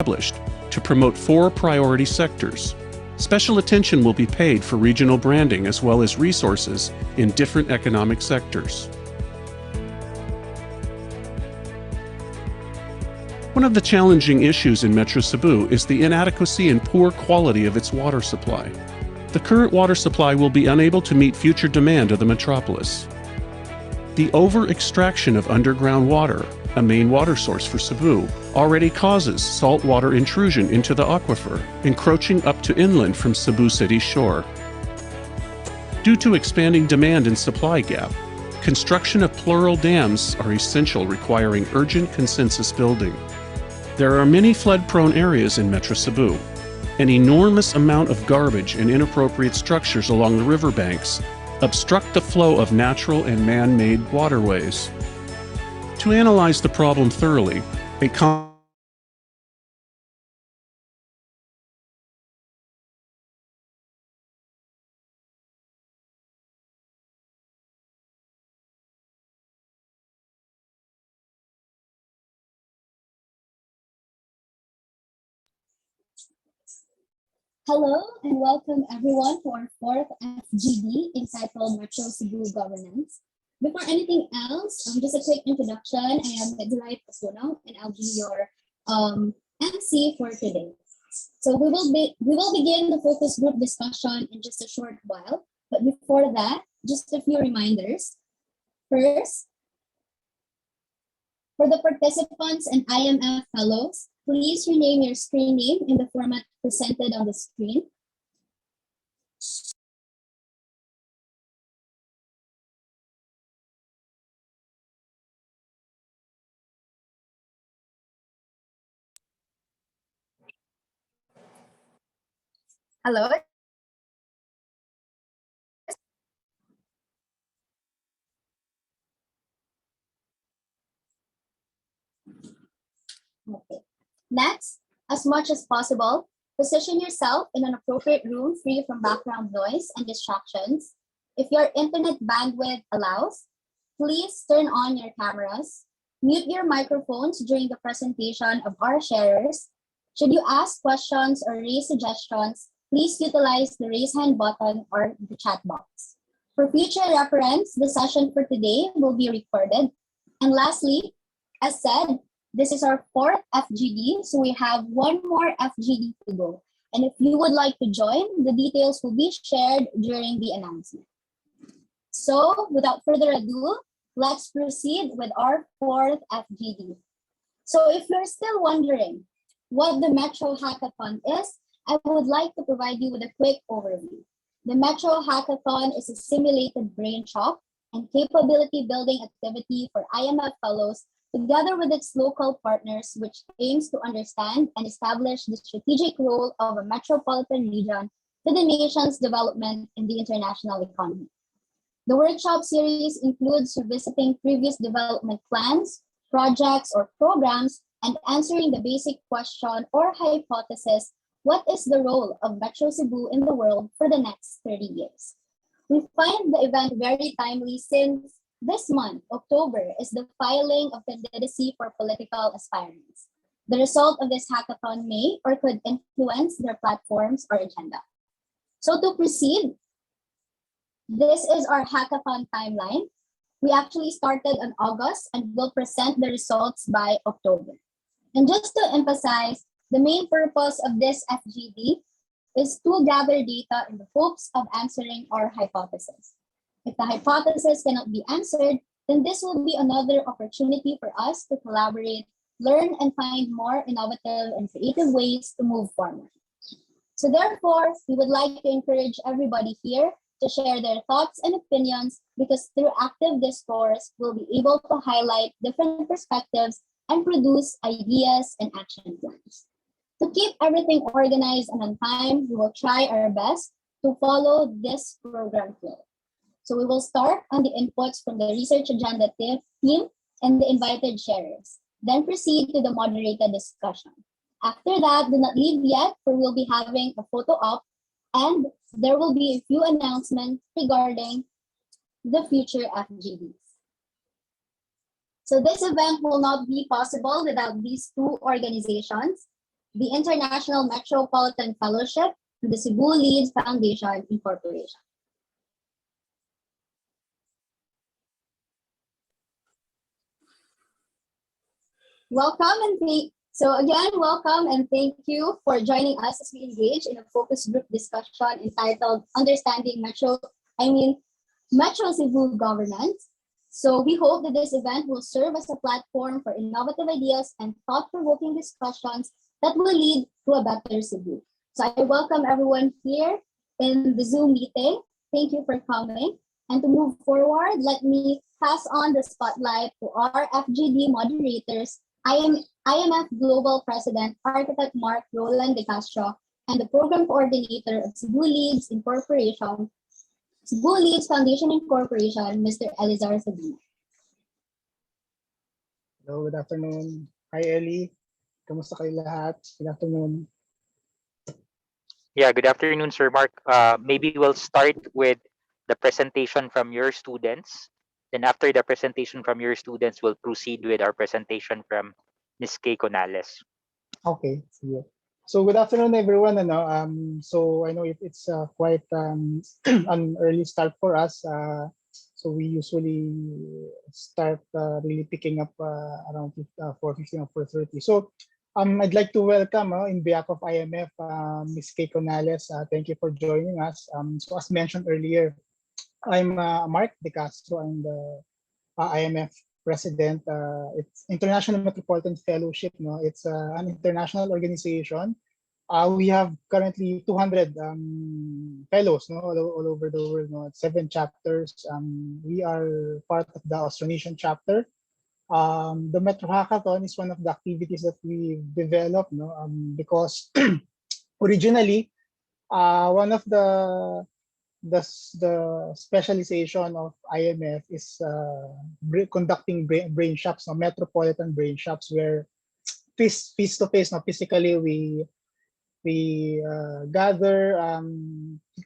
established to promote 4 priority sectors. Special attention will be paid for regional branding as well as resources in different economic sectors. One of the challenging issues in Metro Cebu is the inadequacy and poor quality of its water supply. The current water supply will be unable to meet future demand of the metropolis. The over-extraction of underground water, a main water source for Cebu, already causes saltwater intrusion into the aquifer, encroaching up to inland from Cebu City's shore. Due to expanding demand and supply gap, construction of plural dams are essential, requiring urgent consensus building. There are many flood-prone areas in Metro Cebu. An enormous amount of garbage and inappropriate structures along the riverbanks obstruct the flow of natural and man-made waterways. To analyze the problem thoroughly, Hello and welcome everyone to our fourth FGD entitled Metro Cebu Governance. Before anything else, just a quick introduction. I am Delight Asuno and I'll be your MC for today. So we will begin the focus group discussion in just a short while. But before that, just a few reminders. First, for the participants and IMF fellows, please rename your screen name in the format presented on the screen. Hello. Okay. Next, as much as possible, position yourself in an appropriate room free from background noise and distractions. If your internet bandwidth allows, please turn on your cameras, mute your microphones during the presentation of our sharers. Should you ask questions or raise suggestions, please utilize the raise hand button or the chat box. For future reference, the session for today will be recorded. And lastly, as said, this is our fourth FGD, so we have one more FGD to go. And if you would like to join, the details will be shared during the announcement. So without further ado, let's proceed with our fourth FGD. So if you're still wondering what the Metro Hackathon is, I would like to provide you with a quick overview. The Metro Hackathon is a simulated brain shop and capability building activity for IMF fellows together with its local partners, which aims to understand and establish the strategic role of a metropolitan region to the nation's development in the international economy. The workshop series includes revisiting previous development plans, projects, or programs, and answering the basic question or hypothesis, what is the role of Metro Cebu in the world for the next 30 years? We find the event very timely since this month, October, is the filing of candidacy for political aspirants. The result of this hackathon may or could influence their platforms or agenda. So to proceed, this is our hackathon timeline. We actually started in August and will present the results by October. And just to emphasize, the main purpose of this FGD is to gather data in the hopes of answering our hypothesis. If the hypothesis cannot be answered, then this will be another opportunity for us to collaborate, learn, and find more innovative and creative ways to move forward. So therefore, we would like to encourage everybody here to share their thoughts and opinions, because through active discourse, we'll be able to highlight different perspectives and produce ideas and action plans. To keep everything organized and on time, we will try our best to follow this program flow. So we will start on the inputs from the research agenda team and the invited sharers, then proceed to the moderated discussion. After that, do not leave yet, for we'll be having a photo op, and there will be a few announcements regarding the future FGDs. So this event will not be possible without these two organizations. the International Metropolitan Fellowship, and the Cebu Leads Foundation Incorporation. Welcome and thank you for joining us as we engage in a focus group discussion entitled Understanding Metro Cebu Governance. So we hope that this event will serve as a platform for innovative ideas and thought-provoking discussions that will lead to a better Cebu. So I welcome everyone here in the Zoom meeting. Thank you for coming. And to move forward, let me pass on the spotlight to our FGD moderators. IMF Global President, Architect Mark Roland de Castro, and the Program Coordinator of Cebu Leads Foundation Incorporation, Mr. Elizar Sabina. Hello, good afternoon. Hi, Ellie. Kamusta kayo lahat? Good afternoon. Yeah, good afternoon, Sir Mark. Maybe we'll start with the presentation from your students. Then after the presentation from your students, we'll proceed with our presentation from Ms. Kay Conales. Okay, see you. So good afternoon, everyone. So I know it's quite an early start for us. So we usually start really picking up around 4:15 or 4:30. So I'd like to welcome in behalf of IMF, Ms. Kay Conales. Thank you for joining us. So as mentioned earlier, I'm Mark De Castro. I'm the IMF president. It's International Metropolitan Fellowship. No, it's an international organization. We have currently 200 fellows, no, all over the world. No, 7 chapters. We are part of the Austronesian chapter. The Metro Hackathon is one of the activities that we developed, no, because originally one of the specialization of IMF is conducting brain shops, no, metropolitan brain shops, where face to face, no, physically we gather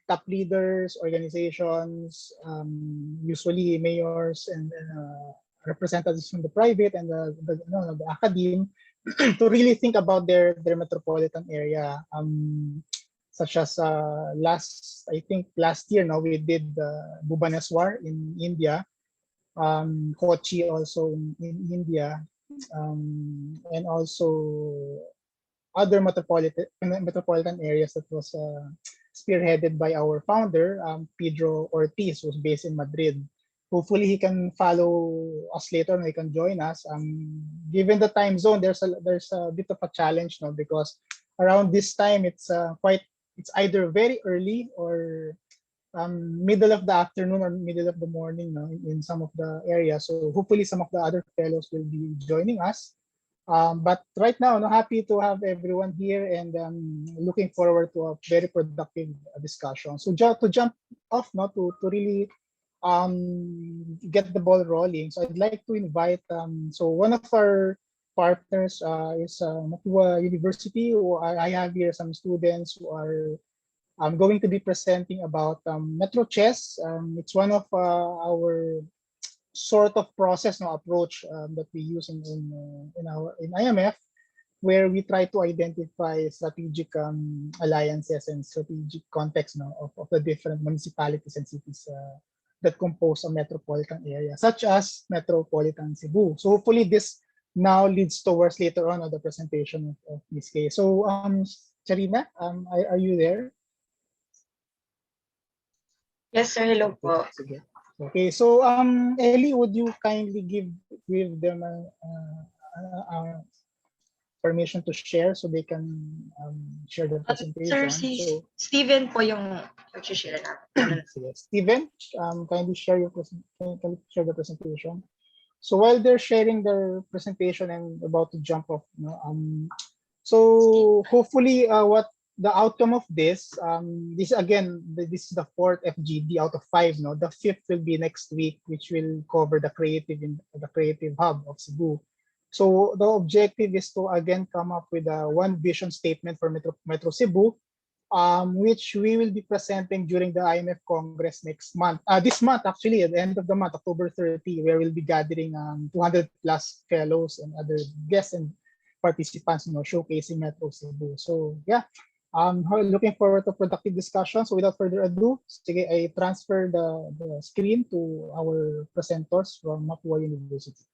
top leaders, organizations, usually mayors and representatives from the private and the academe to really think about their metropolitan area. Such as last year, now we did Bhubaneswar in India, Kochi also in India, and also other metropolitan areas that was spearheaded by our founder, Pedro Ortiz, who's based in Madrid. Hopefully he can follow us later and he can join us. Given the time zone, there's a bit of a challenge, no, because around this time it's either very early or middle of the afternoon or middle of the morning, no, in some of the areas. So hopefully some of the other fellows will be joining us. But right now, I'm happy to have everyone here and looking forward to a very productive discussion. So to jump off, no, to really get the ball rolling. So I'd like to invite, so one of our partners is Matua University. I have here some students who are going to be presenting about Metro Chess. It's one of our sort of process, no, approach that we use in IMF, where we try to identify strategic alliances and strategic context, no, of the different municipalities and cities that compose a metropolitan area, such as Metropolitan Cebu. So hopefully this now leads towards later on the presentation of this case. So Charina, are you there? Yes, sir. Hello po. Okay, so Ellie, would you kindly give them permission to share so they can share the presentation? Sir, Steven po yung mag-share natin. Steven, kindly share the presentation. So while they're sharing their presentation and about to jump off, you know, so hopefully what the outcome of this, this is the 4th FGD out of 5. No, the 5th will be next week, which will cover the creative hub of Cebu. So the objective is to again come up with a one vision statement for Metro Cebu, which we will be presenting during the IMF Congress next month. This month, actually, at the end of the month, October 30, where we'll be gathering 200 plus fellows and other guests and participants, showcasing Metro Cebu. So yeah, looking forward to productive discussion. So without further ado, sige, I transfer the screen to our presenters from Mapua University.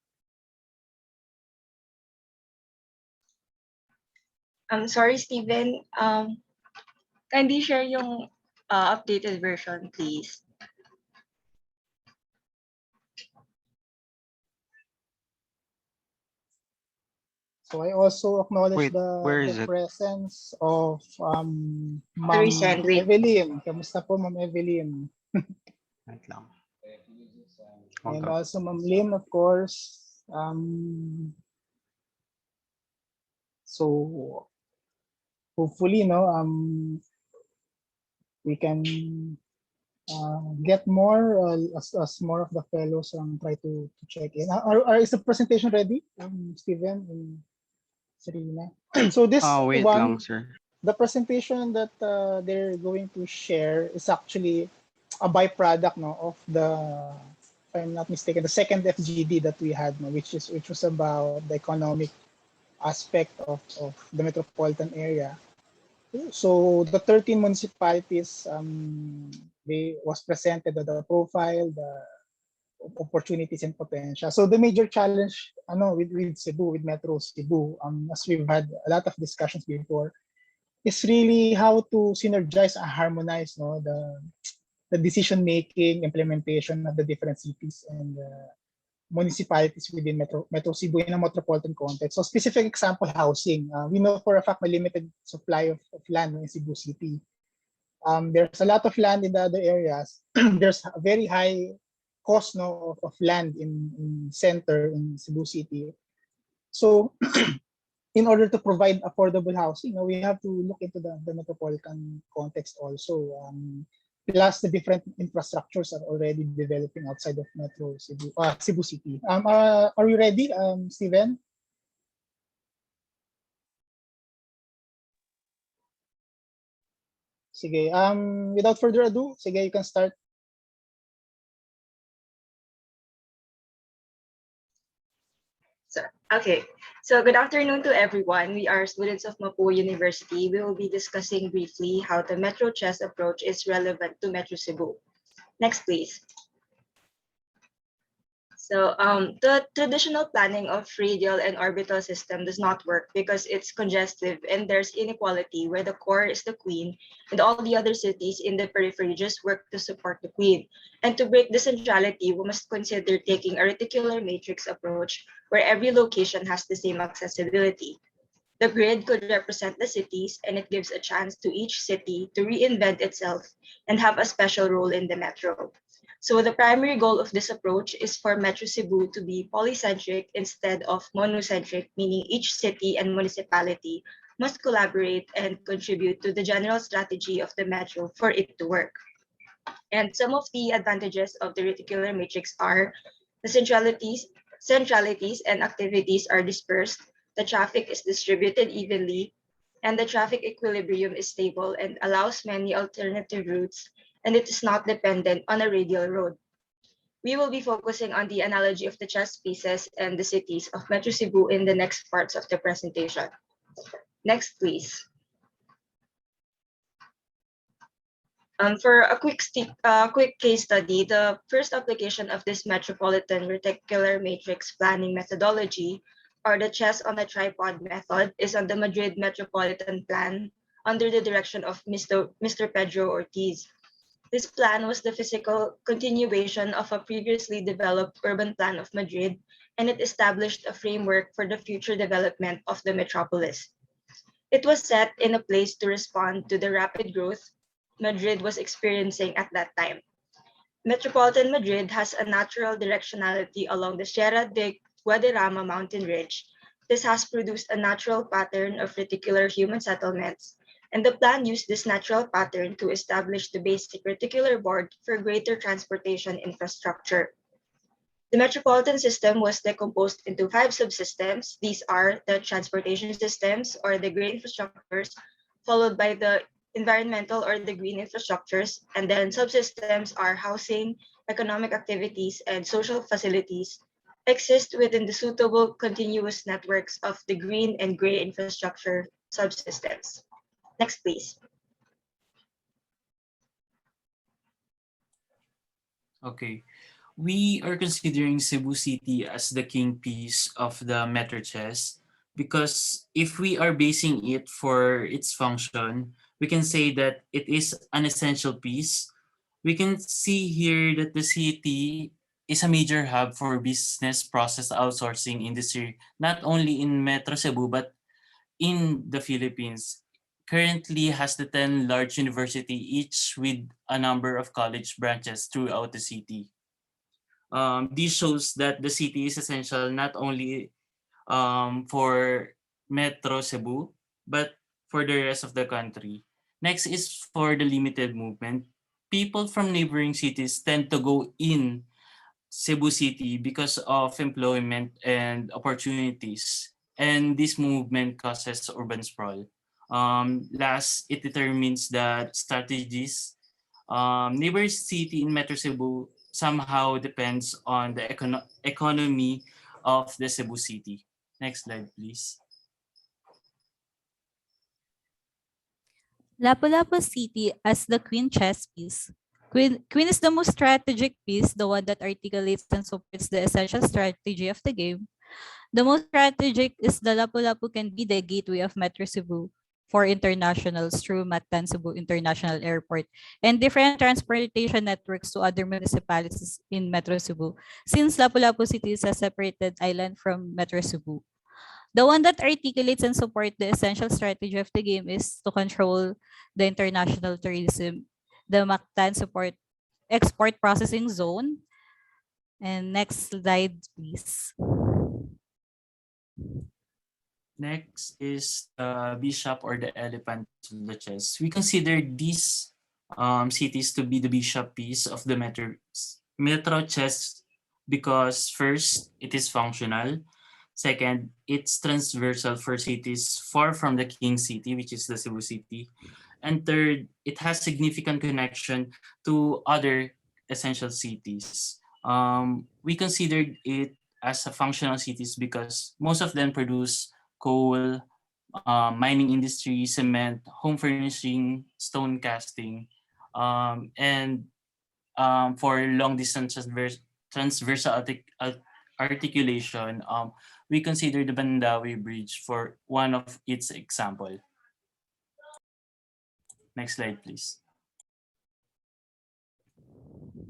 I'm sorry, Steven. Kindly share yung updated version, please. So I also acknowledge Wait, where is the it? presence of Ma'am Resend, wait. Evelyn. Kamusta po, Ma'am Evelyn? Wait lang. And Hold up. also Ma'am Lynn, of course. So hopefully, we can get more as more of the fellows try to check in. Is the presentation ready, Steven and Serena? So this Wait lang, one, sir. the presentation that they're going to share is actually a byproduct, of the, if I'm not mistaken, the second FGD that we had, which was about the economic aspect of the metropolitan area. So the 13 municipalities, they was presented the profile, the opportunities and potential. So the major challenge, with Cebu, with Metro Cebu, as we've had a lot of discussions before, is really how to synergize and harmonize, the decision making, implementation of the different cities and municipalities within Metro Cebu in a metropolitan context. So specific example, housing. We know for a fact the limited supply of land in Cebu City. There's a lot of land in the other areas. There's a very high cost, of land in center in Cebu City. So in order to provide affordable housing, we have to look into the metropolitan context also. Plus the different infrastructures are already developing outside of Metro Cebu City. Are we ready, Steven? Sige, without further ado, sige, you can start. So good afternoon to everyone. We are students of Mapua University. We will be discussing briefly how the Metro Chess approach is relevant to Metro Cebu. Next, please. So the traditional planning of radial and orbital system does not work because it's congestive and there's inequality where the core is the queen and all the other cities in the periphery just work to support the queen. And to break this centrality, we must consider taking a reticular matrix approach where every location has the same accessibility. The grid could represent the cities and it gives a chance to each city to reinvent itself and have a special role in the metro. So the primary goal of this approach is for Metro Cebu to be polycentric instead of monocentric, meaning each city and municipality must collaborate and contribute to the general strategy of the metro for it to work. And some of the advantages of the reticular matrix are the centralities and activities are dispersed, the traffic is distributed evenly, and the traffic equilibrium is stable and allows many alternative routes, and it is not dependent on a radial road. We will be focusing on the analogy of the chess pieces and the cities of Metro Cebu in the next parts of the presentation. Next, please. For a quick case study, the first application of this metropolitan reticular matrix planning methodology, or the chess on a tripod method, is on the Madrid Metropolitan Plan under the direction of Mr. Pedro Ortiz. This plan was the physical continuation of a previously developed urban plan of Madrid, and it established a framework for the future development of the metropolis. It was set in a place to respond to the rapid growth Madrid was experiencing at that time. Metropolitan Madrid has a natural directionality along the Sierra de Guadarrama mountain ridge. This has produced a natural pattern of reticular human settlements, and the plan used this natural pattern to establish the basic reticular board for greater transportation infrastructure. The metropolitan system was decomposed into 5 subsystems. These are the transportation systems or the green infrastructures, followed by the environmental or the green infrastructures, and then subsystems are housing, economic activities, and social facilities. exist within the suitable continuous networks of the green and gray infrastructure subsystems. Next, please. Okay. We are considering Cebu City as the king piece of the Metro chess because if we are basing it for its function, we can say that it is an essential piece. We can see here that the city is a major hub for business process outsourcing industry, not only in Metro Cebu, but in the Philippines. Currently has the 10 large university, each with a number of college branches throughout the city. This shows that the city is essential not only for Metro Cebu, but for the rest of the country. Next is for the limited movement. People from neighboring cities tend to go in Cebu City because of employment and opportunities. And this movement causes urban sprawl. Last, it determines that strategies. Neighbor city in Metro Cebu somehow depends on the economy of the Cebu City. Next slide, please. Lapu-Lapu City as the queen chess piece. Queen is the most strategic piece, the one that articulates and supports the essential strategy of the game. The most strategic is the Lapu-Lapu can be the gateway of Metro Cebu for internationals through Mactan Cebu International Airport and different transportation networks to other municipalities in Metro Cebu, since Lapu-Lapu City is a separated island from Metro Cebu. The one that articulates and supports the essential strategy of the game is to control the international tourism, the Mactan support export processing zone. And next slide, please. Next is the bishop or the elephant of the chess. We consider these cities to be the bishop piece of the metro chess because first, it is functional. Second, it's transversal for cities far from the king city, which is the Cebu City. And third, it has significant connection to other essential cities. We considered it as a functional cities because most of them produce coal, mining industry, cement, home furnishing, stone casting, and for long distance transversal articulation, we consider the Bandawi Bridge for one of its example. Next slide, please.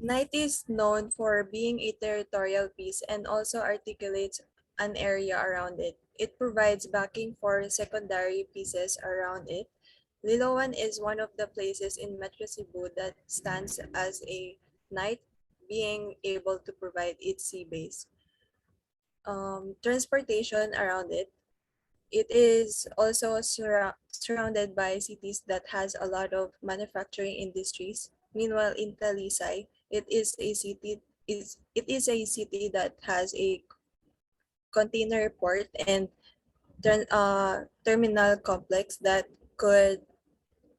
Night is known for being a territorial piece and also articulates an area around it. It provides backing for secondary pieces around it. Liloan is one of the places in Metro Cebu that stands as a night, being able to provide its sea base. Transportation around it. It is also surrounded by cities that has a lot of manufacturing industries. Meanwhile, in Talisay, it is a city that has a container port and terminal complex that could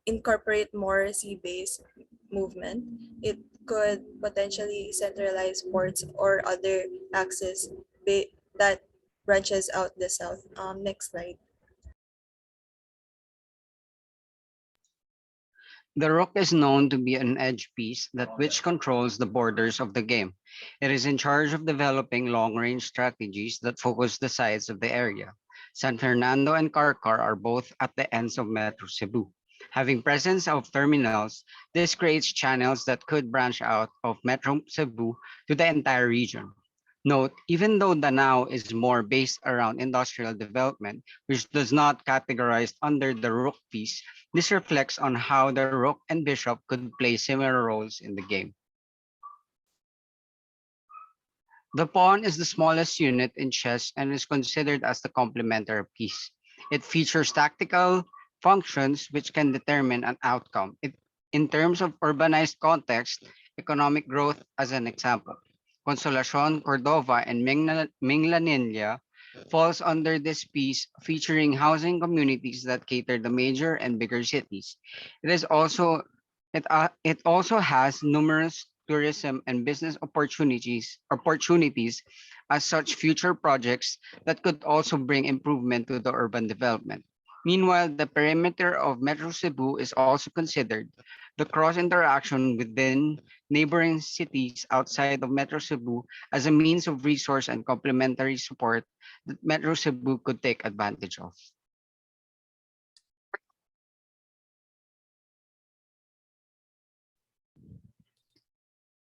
incorporate more sea-based movement. It could potentially centralize ports or other access that branches out the south. Next slide. The rook is known to be an edge piece that which controls the borders of the game. It is in charge of developing long-range strategies that focus the sides of the area. San Fernando and Carcar are both at the ends of Metro Cebu. Having presence of terminals, this creates channels that could branch out of Metro Cebu to the entire region. Note, even though Danao is more based around industrial development, which does not categorize under the rook piece, this reflects on how the rook and bishop could play similar roles in the game. The pawn is the smallest unit in chess and is considered as the complementary piece. It features tactical functions which can determine an outcome. In terms of urbanized context, economic growth as an example. Consolacion, Cordova, and Minglanilla falls under this piece, featuring housing communities that cater the major and bigger cities. It also has numerous tourism and business opportunities as such future projects that could also bring improvement to the urban development. Meanwhile, the perimeter of Metro Cebu is also considered. The cross interaction within neighboring cities outside of Metro Cebu as a means of resource and complementary support that Metro Cebu could take advantage of.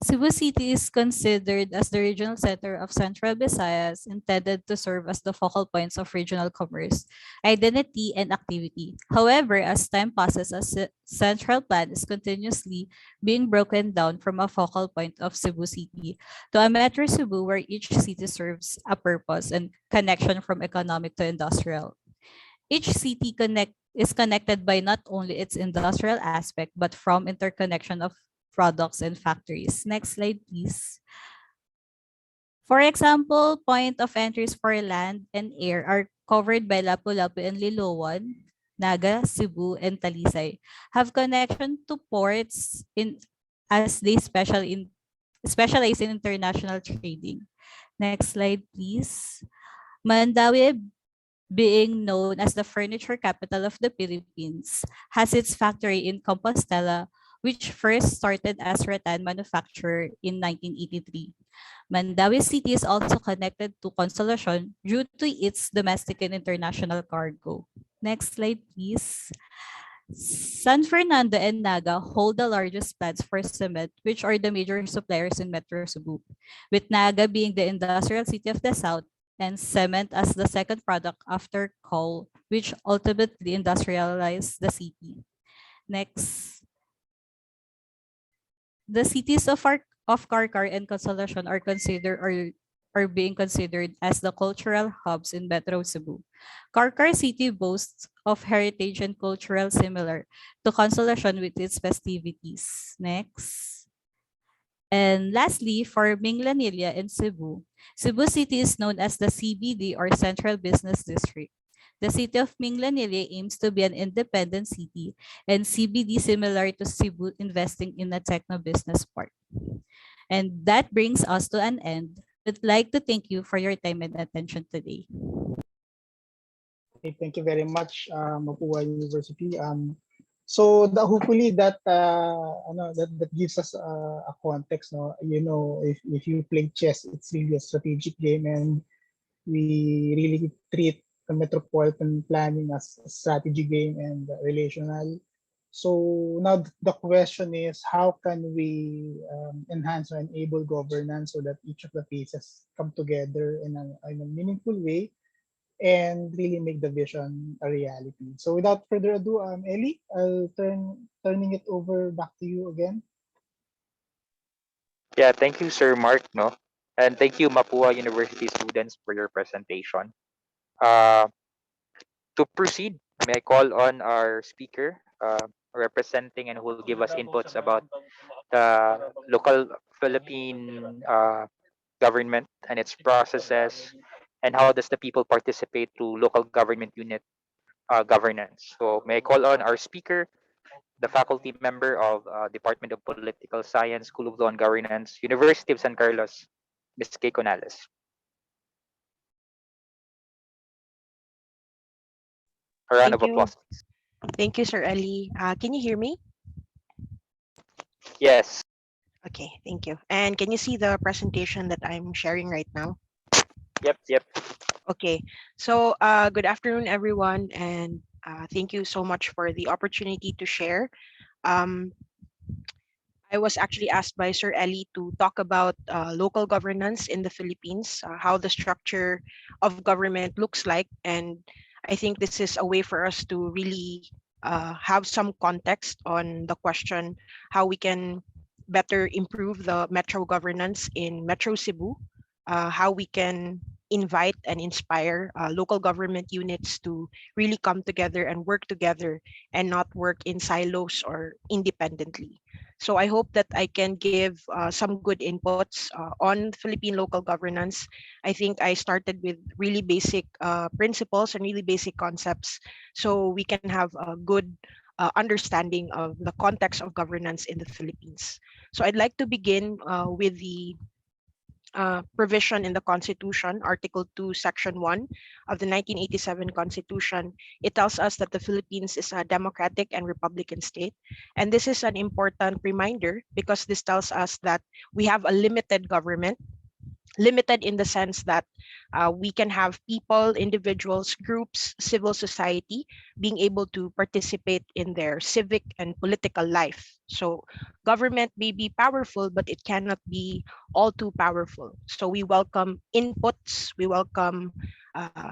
Cebu City is considered as the regional center of Central Visayas, intended to serve as the focal points of regional commerce, identity, and activity. However, as time passes, a central plan is continuously being broken down from a focal point of Cebu City to a Metro Cebu where each city serves a purpose and connection from economic to industrial. Each city is connected by not only its industrial aspect, but from interconnection of products and factories. Next slide, please. For example, point of entries for land and air are covered by Lapu-Lapu and Liloan, Naga, Cebu, and Talisay, have connection to ports in as they specialize in international trading. Next slide, please. Mandawi, being known as the furniture capital of the Philippines, has its factory in Compostela, which first started as rattan manufacturer in 1983. Mandawi City is also connected to Consolacion due to its domestic and international cargo. Next slide, please. San Fernando and Naga hold the largest plants for cement, which are the major suppliers in Metro Cebu, with Naga being the industrial city of the south and cement as the second product after coal, which ultimately industrialized the city. Next, the cities of Karkar and Consolacion are being considered as the cultural hubs in Metro Cebu. Karkar City boasts of heritage and cultural similar to Consolacion with its festivities. Next. And lastly, for Minglanilla and Cebu, Cebu City is known as the CBD or Central Business District. The city of Minglanilla aims to be an independent city and CBD similar to Cebu investing in a techno business park. And that brings us to an end. I'd like to thank you for your time and attention today. Okay, thank you very much, Mapua University. So hopefully that that gives us a context. No, if you play chess, it's really a strategic game, and we really treat the metropolitan planning as a strategy game and relational. So now the question is, how can we enhance or enable governance so that each of the pieces come together in a meaningful way and really make the vision a reality. So without further ado, Ellie, I'll turning it over back to you again. Yeah, thank you, Sir Mark, no? And thank you, Mapua University students, for your presentation. Uh, to proceed, may I call on our speaker, representing and who will give us inputs about the local Philippine government and its processes, and how does the people participate through local government unit governance. So may I call on our speaker, the faculty member of Department of Political Science, School of Law and Governance, University of San Carlos, Ms. Kay Conales. A round Thank of you. applause. Thank you, Sir Ali. Can you hear me? Yes. Okay, thank you. And can you see the presentation that I'm sharing right now? Yep. Okay, so good afternoon, everyone, and thank you so much for the opportunity to share. Um, I was actually asked by Sir Eli to talk about local governance in the Philippines, how the structure of government looks like. And I think this is a way for us to really have some context on the question how we can better improve the metro governance in Metro Cebu, how we can invite and inspire local government units to really come together and work together and not work in silos or independently. So I hope that I can give some good inputs on Philippine local governance. I think I started with really basic principles and really basic concepts so we can have a good understanding of the context of governance in the Philippines. So I'd like to begin with the provision in the Constitution, Article 2, Section 1 of the 1987 Constitution, it tells us that the Philippines is a democratic and republican state. And this is an important reminder because this tells us that we have a limited government, limited in the sense that we can have people, individuals, groups, civil society being able to participate in their civic and political life. So government may be powerful, but it cannot be all too powerful. So we welcome inputs, we welcome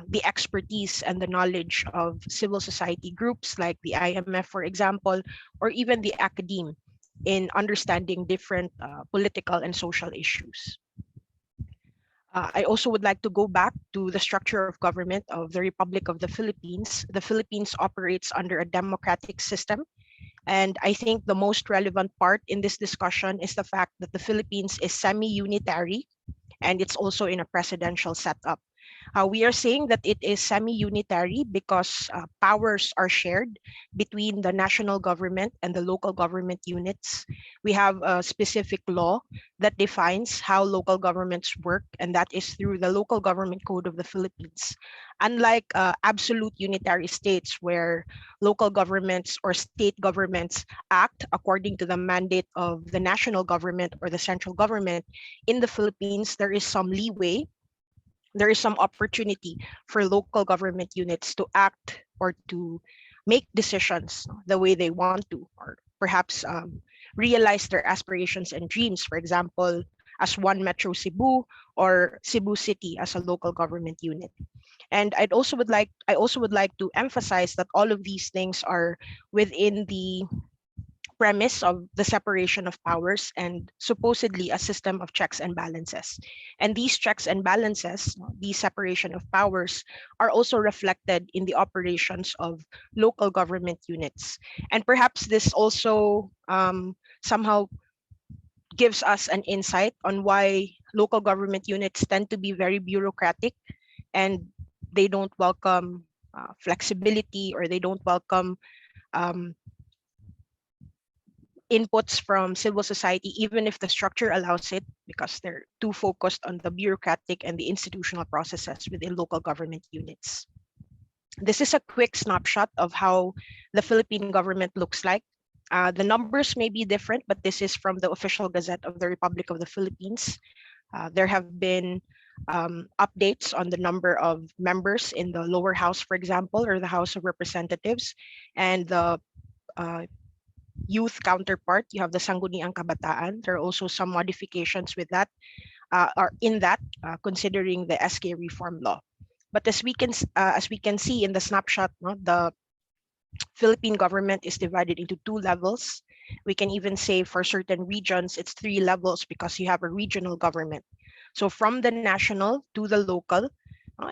the expertise and the knowledge of civil society groups like the IMF, for example, or even the academe in understanding different political and social issues. I also would like to go back to the structure of government of the Republic of the Philippines. The Philippines operates under a democratic system. And I think the most relevant part in this discussion is the fact that the Philippines is semi-unitary and it's also in a presidential setup. We are saying that it is semi-unitary because powers are shared between the national government and the local government units. We have a specific law that defines how local governments work, and that is through the Local Government Code of the Philippines. Unlike absolute unitary states where local governments or state governments act according to the mandate of the national government or the central government, in the Philippines, there is some leeway, there is some opportunity for local government units to act or to make decisions the way they want to, or perhaps realize their aspirations and dreams, for example, as one Metro Cebu or Cebu City as a local government unit. And I also would like to emphasize that all of these things are within the premise of the separation of powers and supposedly a system of checks and balances. And these checks and balances, the separation of powers, are also reflected in the operations of local government units. And perhaps this also somehow gives us an insight on why local government units tend to be very bureaucratic and they don't welcome flexibility, or they don't welcome inputs from civil society, even if the structure allows it, because they're too focused on the bureaucratic and the institutional processes within local government units. This is a quick snapshot of how the Philippine government looks like. The numbers may be different, but this is from the official Gazette of the Republic of the Philippines. There have been updates on the number of members in the lower house, for example, or the House of Representatives, and the youth counterpart. You have the Sangguniang Kabataan. There are also some modifications with that, considering the SK reform law. But as we can see in the snapshot, the Philippine government is divided into two levels. We can even say for certain regions, it's three levels because you have a regional government. So from the national to the local,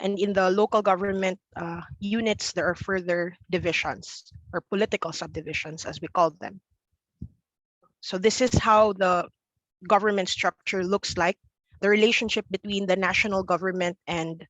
and in the local government units, there are further divisions or political subdivisions, as we call them. So this is how the government structure looks like, the relationship between the national government and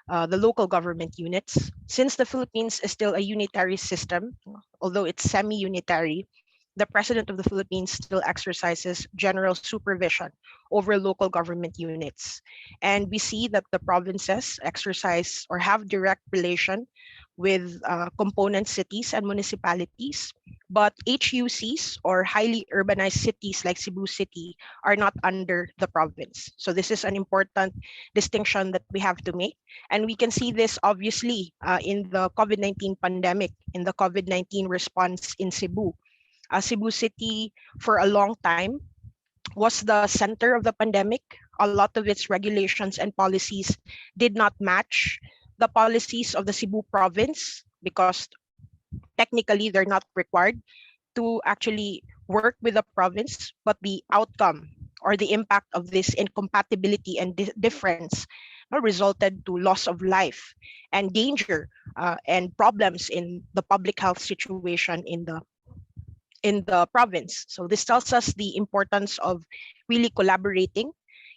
the local government units. Since the Philippines is still a unitary system, although it's semi-unitary, the President of the Philippines still exercises general supervision over local government units. And we see that the provinces exercise or have direct relation with component cities and municipalities, but HUCs or highly urbanized cities like Cebu City are not under the province. So this is an important distinction that we have to make. And we can see this obviously in the COVID-19 pandemic, in the COVID-19 response in Cebu. Cebu City, for a long time, was the center of the pandemic. A lot of its regulations and policies did not match the policies of the Cebu province because technically they're not required to actually work with the province, but the outcome or the impact of this incompatibility and difference resulted to loss of life and danger and problems in the public health situation in the province. So this tells us the importance of really collaborating,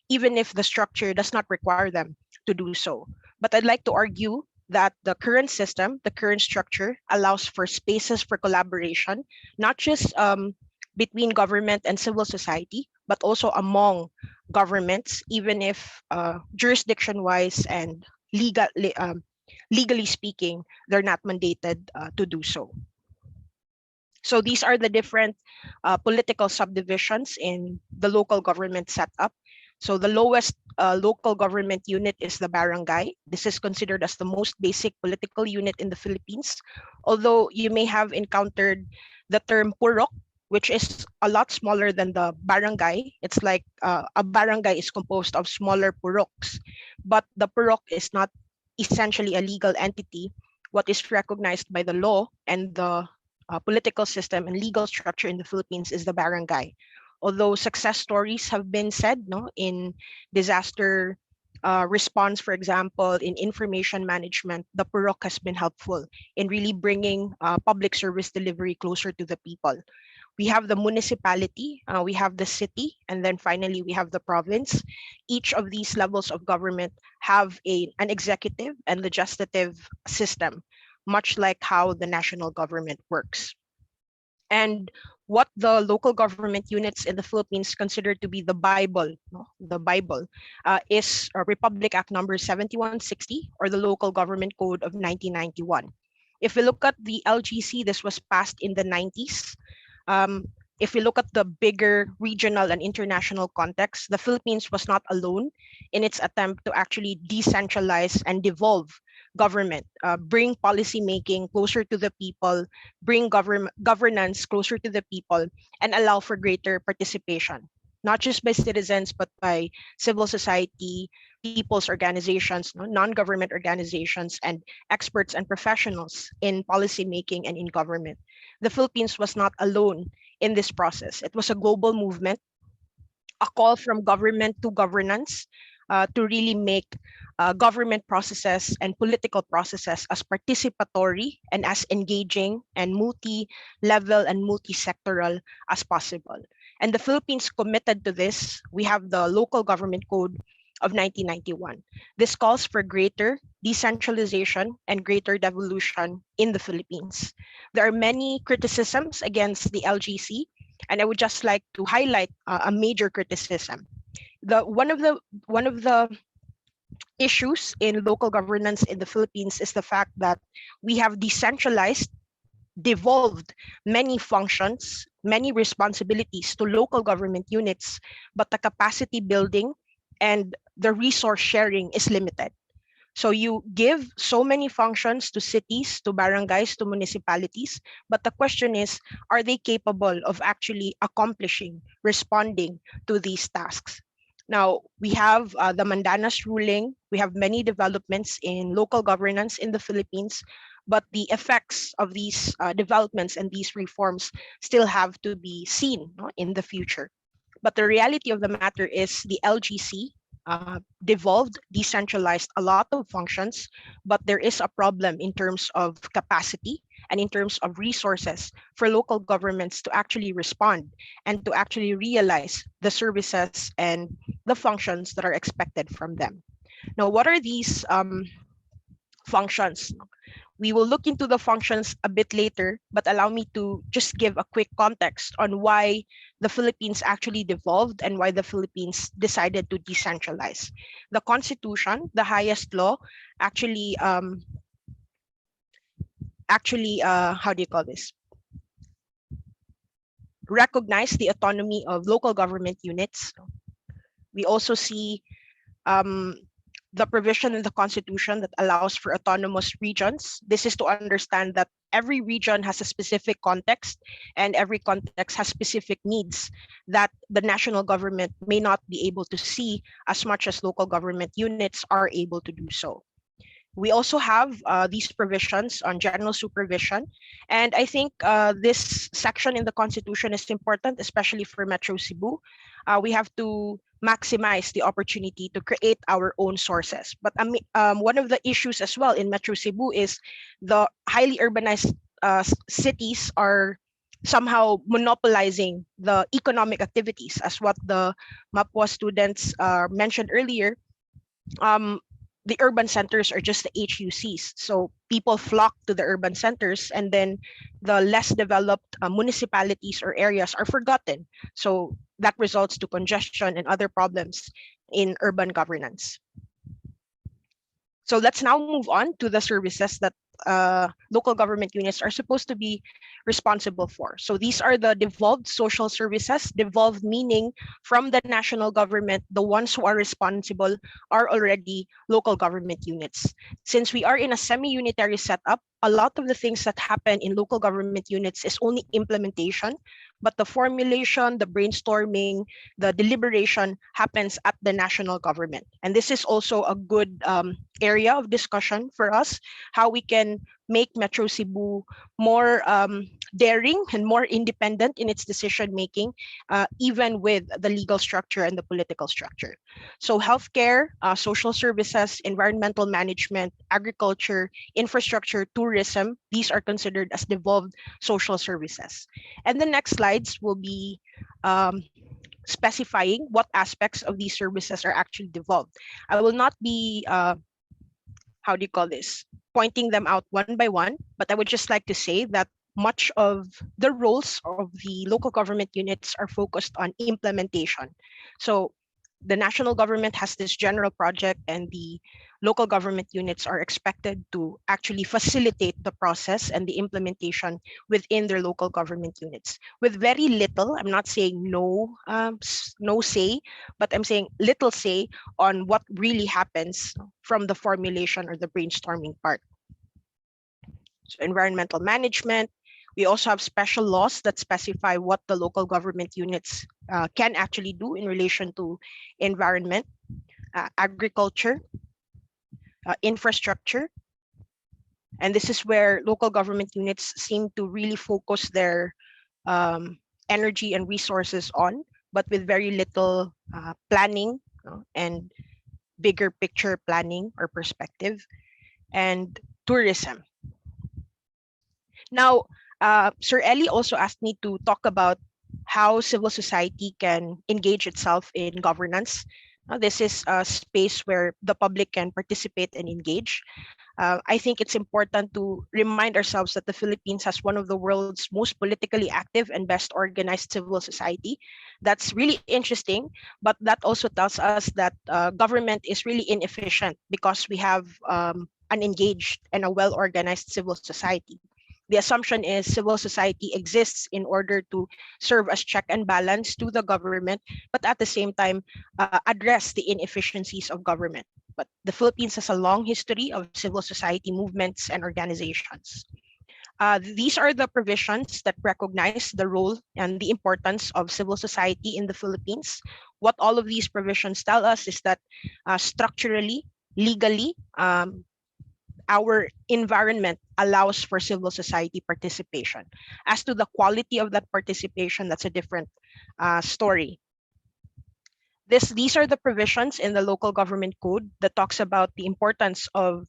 even if the structure does not require them to do so. But I'd like to argue that the current system, the current structure, allows for spaces for collaboration, not just between government and civil society, but also among governments, even if jurisdiction-wise and legally speaking, they're not mandated to do so. So these are the different political subdivisions in the local government setup. So the lowest local government unit is the barangay. This is considered as the most basic political unit in the Philippines. Although you may have encountered the term purok, which is a lot smaller than the barangay. It's like a barangay is composed of smaller puroks, but the purok is not essentially a legal entity. What is recognized by the law and the political system and legal structure in the Philippines is the barangay. Although success stories have been said, no, in disaster response, for example, in information management, the purok has been helpful in really bringing public service delivery closer to the people. We have the municipality, we have the city, and then finally we have the province. Each of these levels of government have an executive and legislative system, much like how the national government works. And what the local government units in the Philippines consider to be the Bible, no, the Bible, is Republic Act number 7160, or the Local Government Code of 1991. If we look at the LGC, this was passed in the 90s. If we look at the bigger regional and international context, the Philippines was not alone in its attempt to actually decentralize and devolve government, bring policy making closer to the people, bring governance closer to the people, and allow for greater participation, not just by citizens, but by civil society, people's organizations, non-government organizations, and experts and professionals in policy making and in government. The Philippines was not alone in this process. It was a global movement, a call from government to governance, to really make government processes and political processes as participatory and as engaging and multi-level and multi-sectoral as possible. And the Philippines committed to this. We have the Local Government Code of 1991. This calls for greater decentralization and greater devolution in the Philippines. There are many criticisms against the LGC, and I would just like to highlight a major criticism. One of the issues in local governance in the Philippines is the fact that we have decentralized, devolved many functions, many responsibilities to local government units, but the capacity building and the resource sharing is limited. So you give so many functions to cities, to barangays, to municipalities, but the question is, are they capable of actually accomplishing, responding to these tasks? Now, we have the Mandanas ruling. We have many developments in local governance in the Philippines, but the effects of these developments and these reforms still have to be seen, no, in the future. But the reality of the matter is the LGC devolved, decentralized a lot of functions, but there is a problem in terms of capacity and in terms of resources for local governments to actually respond and to actually realize the services and the functions that are expected from them. Now, what are these functions? We will look into the functions a bit later, but allow me to just give a quick context on why the Philippines actually devolved and why the Philippines decided to decentralize. The Constitution, the highest law, actually, how do you call this? Recognize the autonomy of local government units. We also see the provision in the Constitution that allows for autonomous regions. This is to understand that every region has a specific context and every context has specific needs that the national government may not be able to see as much as local government units are able to do so. We also have these provisions on general supervision. And I think this section in the Constitution is important, especially for Metro Cebu. We have to maximize the opportunity to create our own sources. But one of the issues as well in Metro Cebu is the highly urbanized cities are somehow monopolizing the economic activities, as what the MAPWA students mentioned earlier. The urban centers are just the HUCs. So people flock to the urban centers, and then the less developed municipalities or areas are forgotten. So that results to congestion and other problems in urban governance. So let's now move on to the services that local government units are supposed to be responsible for. So these are the devolved social services. Devolved meaning from the national government, the ones who are responsible are already local government units. Since we are in a semi-unitary setup, a lot of the things that happen in local government units is only implementation, but the formulation, the brainstorming, the deliberation happens at the national government. And this is also a good area of discussion for us, how we can make Metro Cebu more daring and more independent in its decision making, even with the legal structure and the political structure. So healthcare, social services, environmental management, agriculture, infrastructure, tourism, these are considered as devolved social services. And the next slides will be specifying what aspects of these services are actually devolved. I will not be how do you call this, pointing them out one by one, but I would just like to say that much of the roles of the local government units are focused on implementation. So the national government has this general project, and the local government units are expected to actually facilitate the process and the implementation within their local government units with very little. I'm not saying no say, but I'm saying little say on what really happens from the formulation or the brainstorming part. So environmental management, we also have special laws that specify what the local government units can actually do in relation to environment, agriculture, infrastructure. And this is where local government units seem to really focus their energy and resources on, but with very little planning and bigger picture planning or perspective. And tourism. Now, Sir Ellie also asked me to talk about how civil society can engage itself in governance. This is a space where the public can participate and engage. I think it's important to remind ourselves that the Philippines has one of the world's most politically active and best organized civil society. That's really interesting, but that also tells us that government is really inefficient because we have an engaged and a well-organized civil society. The assumption is civil society exists in order to serve as check and balance to the government, but at the same time address the inefficiencies of government. But the Philippines has a long history of civil society movements and organizations. These are the provisions that recognize the role and the importance of civil society in the Philippines. What all of these provisions tell us is that structurally, legally, our environment allows for civil society participation. As to the quality of that participation, that's a different story. These are the provisions in the local government code that talks about the importance of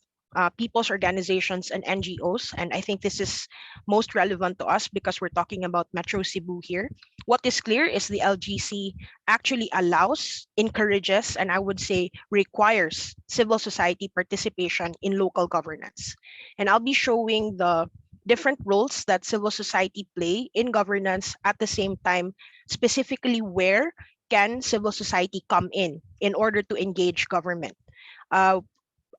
people's organizations and NGOs. And I think this is most relevant to us because we're talking about Metro Cebu here. What is clear is the LGC actually allows, encourages, and I would say requires civil society participation in local governance. And I'll be showing the different roles that civil society play in governance at the same time, specifically where can civil society come in order to engage government.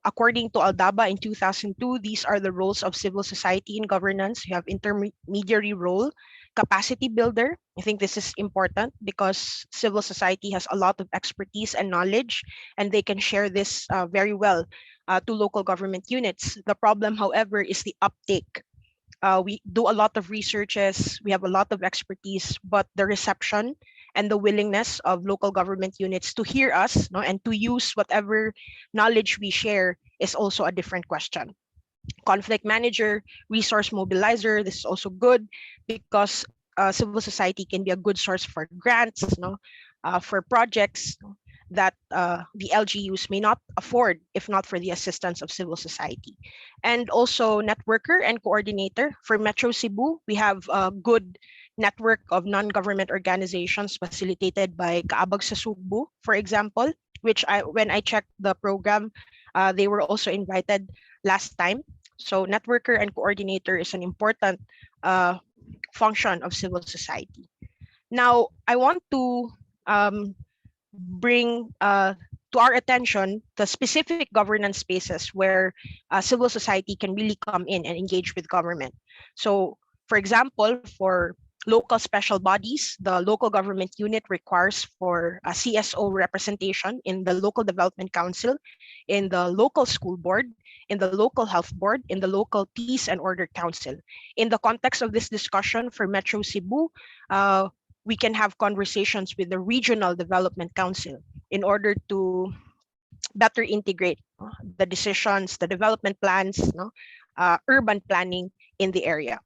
According to Aldaba in 2002, these are the roles of civil society in governance. You have intermediary role, capacity builder. I think this is important because civil society has a lot of expertise and knowledge, and they can share this very well to local government units. The problem, however, is the uptake. We do a lot of researches, we have a lot of expertise, but the reception and the willingness of local government units to hear us and to use whatever knowledge we share is also a different question. Conflict manager, resource mobilizer, this is also good because civil society can be a good source for grants, for projects that the LGUs may not afford if not for the assistance of civil society. And also networker and coordinator. For Metro Cebu, we have a good network of non-government organizations facilitated by Kaabag sa Sugbo, for example, which when I checked the program, they were also invited last time. So networker and coordinator is an important function of civil society. Now, I want to bring to our attention the specific governance spaces where civil society can really come in and engage with government. So, for example, for local special bodies, the local government unit requires for a CSO representation in the local development council, in the local school board, in the local health board, in the local peace and order council. In the context of this discussion for Metro Cebu, we can have conversations with the regional development council in order to better integrate the decisions, the development plans, urban planning in the area.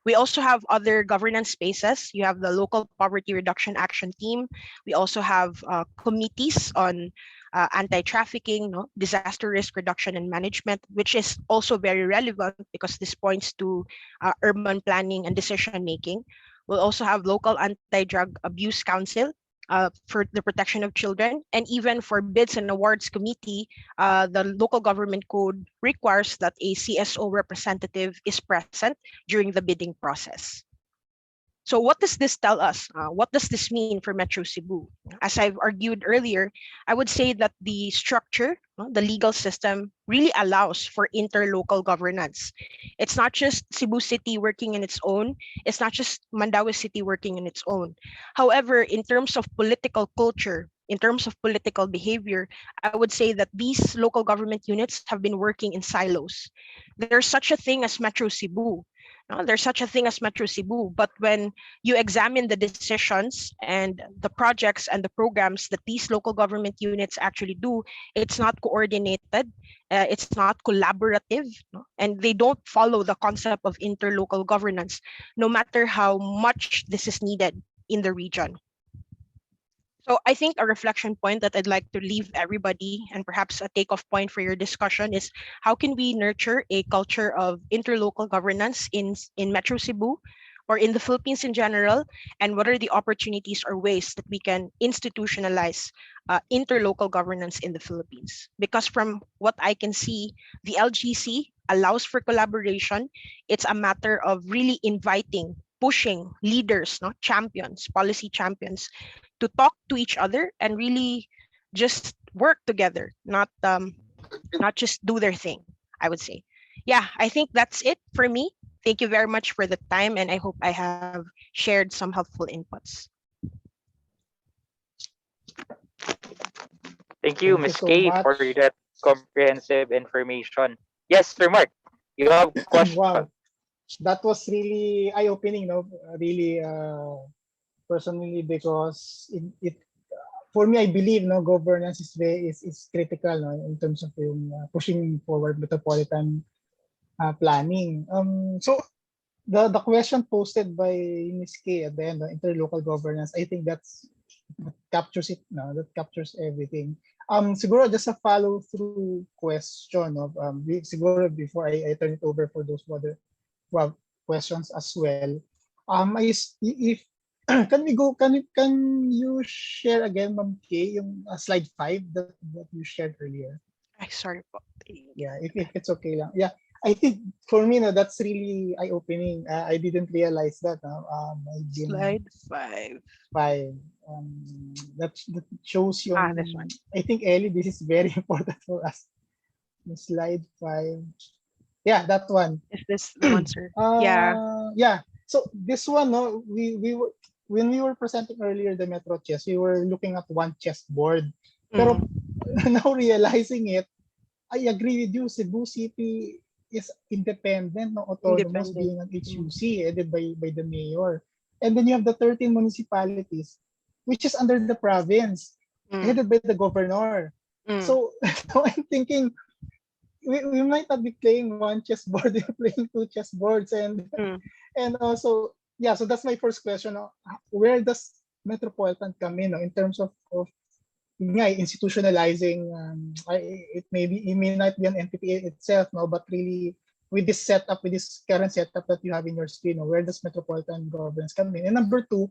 We also have other governance spaces. You have the local poverty reduction action team. We also have committees on anti-trafficking, disaster risk reduction and management, which is also very relevant because this points to urban planning and decision making. We'll also have local anti-drug abuse council for the protection of children, and even for bids and awards committee, the local government code requires that a CSO representative is present during the bidding process. So what does this tell us? What does this mean for Metro Cebu? As I've argued earlier, I would say that the structure, the legal system really allows for interlocal governance. It's not just Cebu City working in its own. It's not just Mandaue City working in its own. However, in terms of political culture, in terms of political behavior, I would say that these local government units have been working in silos. There's such a thing as Metro Cebu. There's such a thing as Metro Cebu, but when you examine the decisions and the projects and the programs that these local government units actually do, it's not coordinated, it's not collaborative, and they don't follow the concept of interlocal governance, no matter how much this is needed in the region. So I think a reflection point that I'd like to leave everybody, and perhaps a takeoff point for your discussion, is how can we nurture a culture of interlocal governance in Metro Cebu or in the Philippines in general, and what are the opportunities or ways that we can institutionalize interlocal governance in the Philippines? Because from what I can see, the LGC allows for collaboration. It's a matter of really inviting, pushing leaders, champions, policy champions, to talk to each other and really just work together, not just do their thing, I would say. Yeah, I think that's it for me. Thank you very much for the time, and I hope I have shared some helpful inputs. Thank you, Thank you Ms. so K, for much. that comprehensive information. Yes, Sir Mark, you have a question. Wow, that was really eye-opening, really personally, because it for me, I believe governance is critical, in terms of yung, pushing forward metropolitan planning. So the question posted by Ms. K at the end, interlocal governance, I think that captures it. No, that captures everything. Siguro just a follow through question of siguro before I turn it over for those other questions as well. If can you share again, Ma'am K, yung slide 5 that you shared earlier? Sorry po. Yeah, if it's okay lang. Yeah, I think for me, that's really eye-opening. I didn't realize that. Slide 5. 5. That shows you. This one. I think, Ellie, this is very important for us. Slide 5. Yeah, that one. Is this the one, sir? Yeah. So this one, we were, when we were presenting earlier the Metro Chess, we were looking at one chessboard. Pero now realizing it, I agree with you. Cebu City is independent, autonomous, being an HUC headed by the mayor. And then you have the 13 municipalities, which is under the province, headed by the governor. So I'm thinking, we might not be playing one chessboard, we're playing two chessboards, and also, yeah. So that's my first question. Where does metropolitan come in terms of institutionalizing? It may not be an entity itself, but really with this setup, with this current setup that you have in your screen, where does metropolitan governance come in? And number two,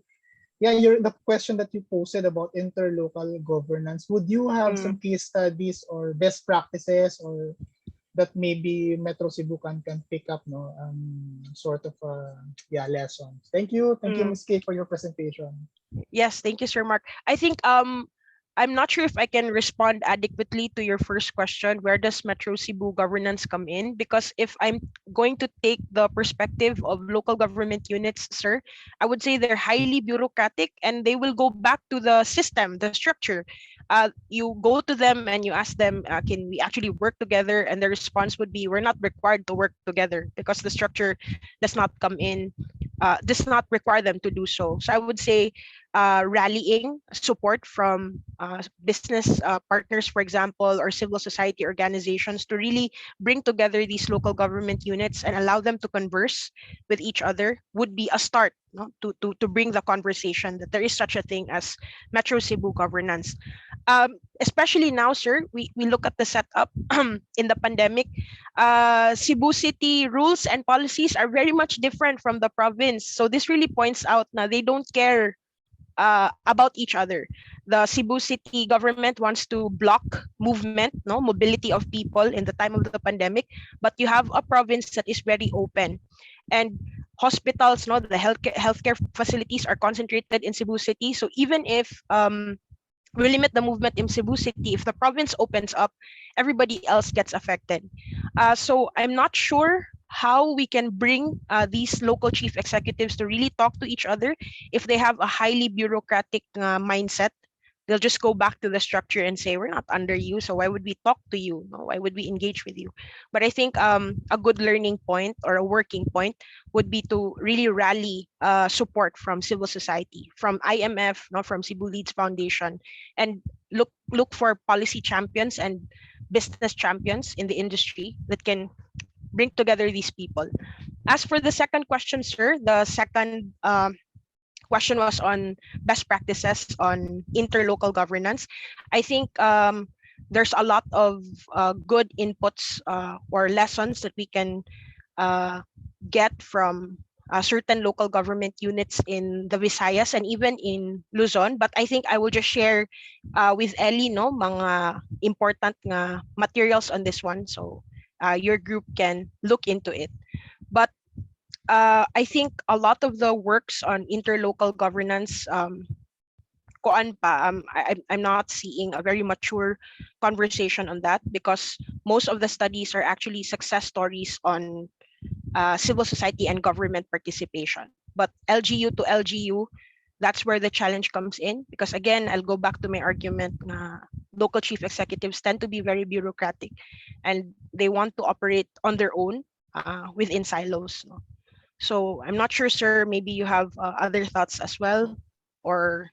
the question that you posted about interlocal governance, would you have some case studies or best practices or that maybe Metro Cebu can pick up, no, sort of lessons. Thank you, Ms. K, for your presentation. Yes, thank you, Sir Mark. I think I'm not sure if I can respond adequately to your first question. Where does Metro Cebu governance come in? Because if I'm going to take the perspective of local government units, sir, I would say they're highly bureaucratic and they will go back to the system, the structure. You go to them and you ask them, can we actually work together? And the response would be, we're not required to work together because the structure does not come in, does not require them to do so. So I would say rallying support from business partners, for example, or civil society organizations to really bring together these local government units and allow them to converse with each other would be a start, no? To bring the conversation that there is such a thing as Metro Cebu governance. Especially now, sir, we look at the setup in the pandemic. Cebu City rules and policies are very much different from the province. So this really points out now they don't care about each other. The Cebu City government wants to block movement, no mobility of people in the time of the pandemic, but you have a province that is very open, and hospitals, no, the healthcare facilities are concentrated in Cebu City. So even if we limit the movement in Cebu City, if the province opens up, everybody else gets affected. So I'm not sure how we can bring these local chief executives to really talk to each other if they have a highly bureaucratic mindset. They'll just go back to the structure and say, we're not under you, so why would we talk to you? No, why would we engage with you? But I think a good learning point or a working point would be to really rally support from civil society, from IMF, no, from Cebu Leads Foundation, and look for policy champions and business champions in the industry that can bring together these people. As for the second question, sir, the second question was on best practices on interlocal governance. I think there's a lot of good inputs or lessons that we can get from certain local government units in the Visayas and even in Luzon. But I think I will just share with Ellie, no, mga important materials on this one. So your group can look into it. But I think a lot of the works on interlocal governance, I'm not seeing a very mature conversation on that because most of the studies are actually success stories on civil society and government participation. But LGU to LGU, that's where the challenge comes in because again, I'll go back to my argument local chief executives tend to be very bureaucratic and they want to operate on their own within silos. No? So I'm not sure, sir, maybe you have other thoughts as well, or